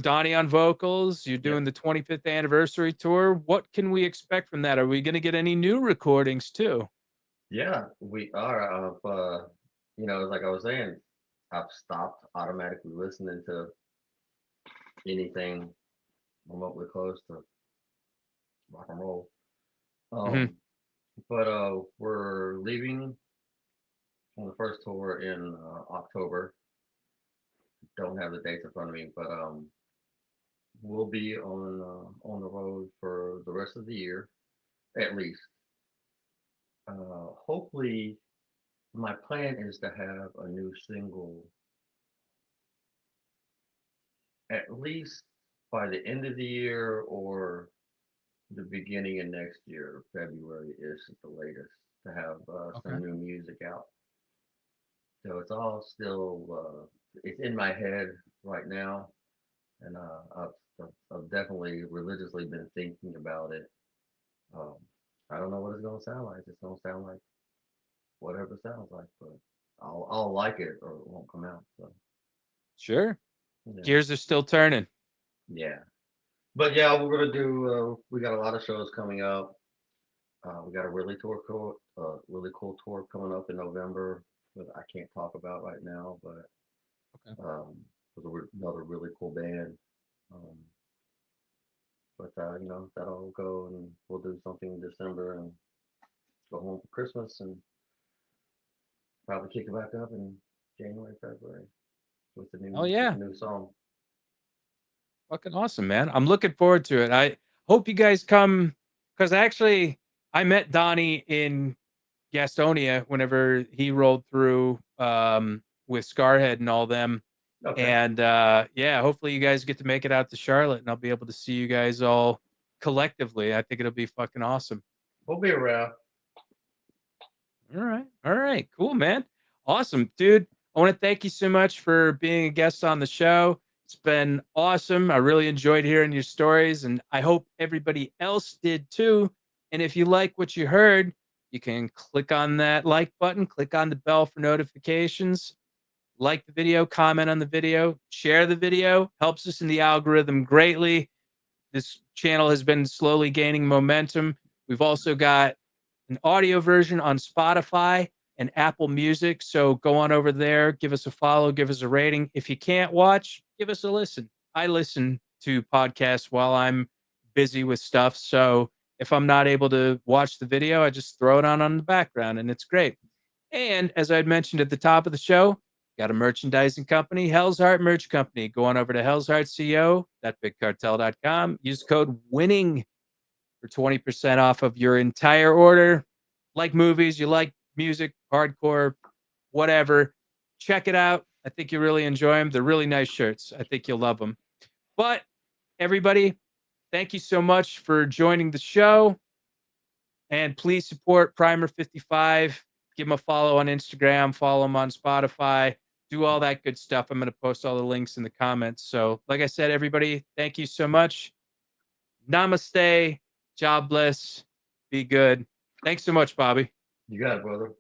Donnie on vocals. You're Yeah. doing the 25th anniversary tour. What can we expect from that? Are we going to get any new recordings too? Yeah. We are. Like I was saying, I've stopped automatically listening to anything remotely close to rock and roll. Hmm. But we're leaving on the first tour in October. Don't have the dates in front of me, but we'll be on the road for the rest of the year at least. Hopefully, my plan is to have a new single at least by the end of the year or the beginning of next year. February is the latest to have Okay. some new music out. So it's all still it's in my head right now, and I've definitely religiously been thinking about it. Um, I don't know what it's gonna sound like. It's gonna sound like whatever it sounds like, but I'll like it or it won't come out. So Sure. yeah, Gears are still turning. yeah. But yeah, we're gonna do. We got a lot of shows coming up. We got a really cool tour coming up in November that I can't talk about right now, but Okay. with another really cool band. Um, but you know, that'll go and we'll do something in December and go home for Christmas and probably kick it back up in January, February with the Oh new with yeah. the new song. Fucking awesome, man. I'm looking forward to it. I hope you guys come because actually I met Donnie in Gastonia whenever he rolled through with Scarhead and all them. Okay, And yeah, hopefully you guys get to make it out to Charlotte and I'll be able to see you guys all collectively. I think it'll be fucking awesome. we'll be around. All right. All right. Cool, man. Awesome, dude. I want to thank you so much for being a guest on the show. It's been awesome. I really enjoyed hearing your stories, and I hope everybody else did too. And if you like what you heard, you can click on that like button, click on the bell for notifications, like the video, comment on the video, share the video. Helps us in the algorithm greatly. This channel has been slowly gaining momentum. We've also got an audio version on Spotify and Apple Music. So go on over there, give us a follow, give us a rating. If you can't watch, give us a listen. I listen to podcasts while I'm busy with stuff. So if I'm not able to watch the video, I just throw it on the background and it's great. And as I mentioned at the top of the show, got a merchandising company, Hell's Heart Merch Company. Go on over to hellsheartco.bigcartel.com. Use code WINNING for 20% off of your entire order. Like movies, you like music, hardcore, whatever. Check it out. I think you really enjoy them. They're really nice shirts. I think you'll love them. But everybody, thank you so much for joining the show. And please support Primer 55. Give them a follow on Instagram, follow them on Spotify, do all that good stuff. I'm going to post all the links in the comments. So, like I said, everybody, thank you so much. Namaste. Jobless. Be good. Thanks so much, Bobby. You got it, brother.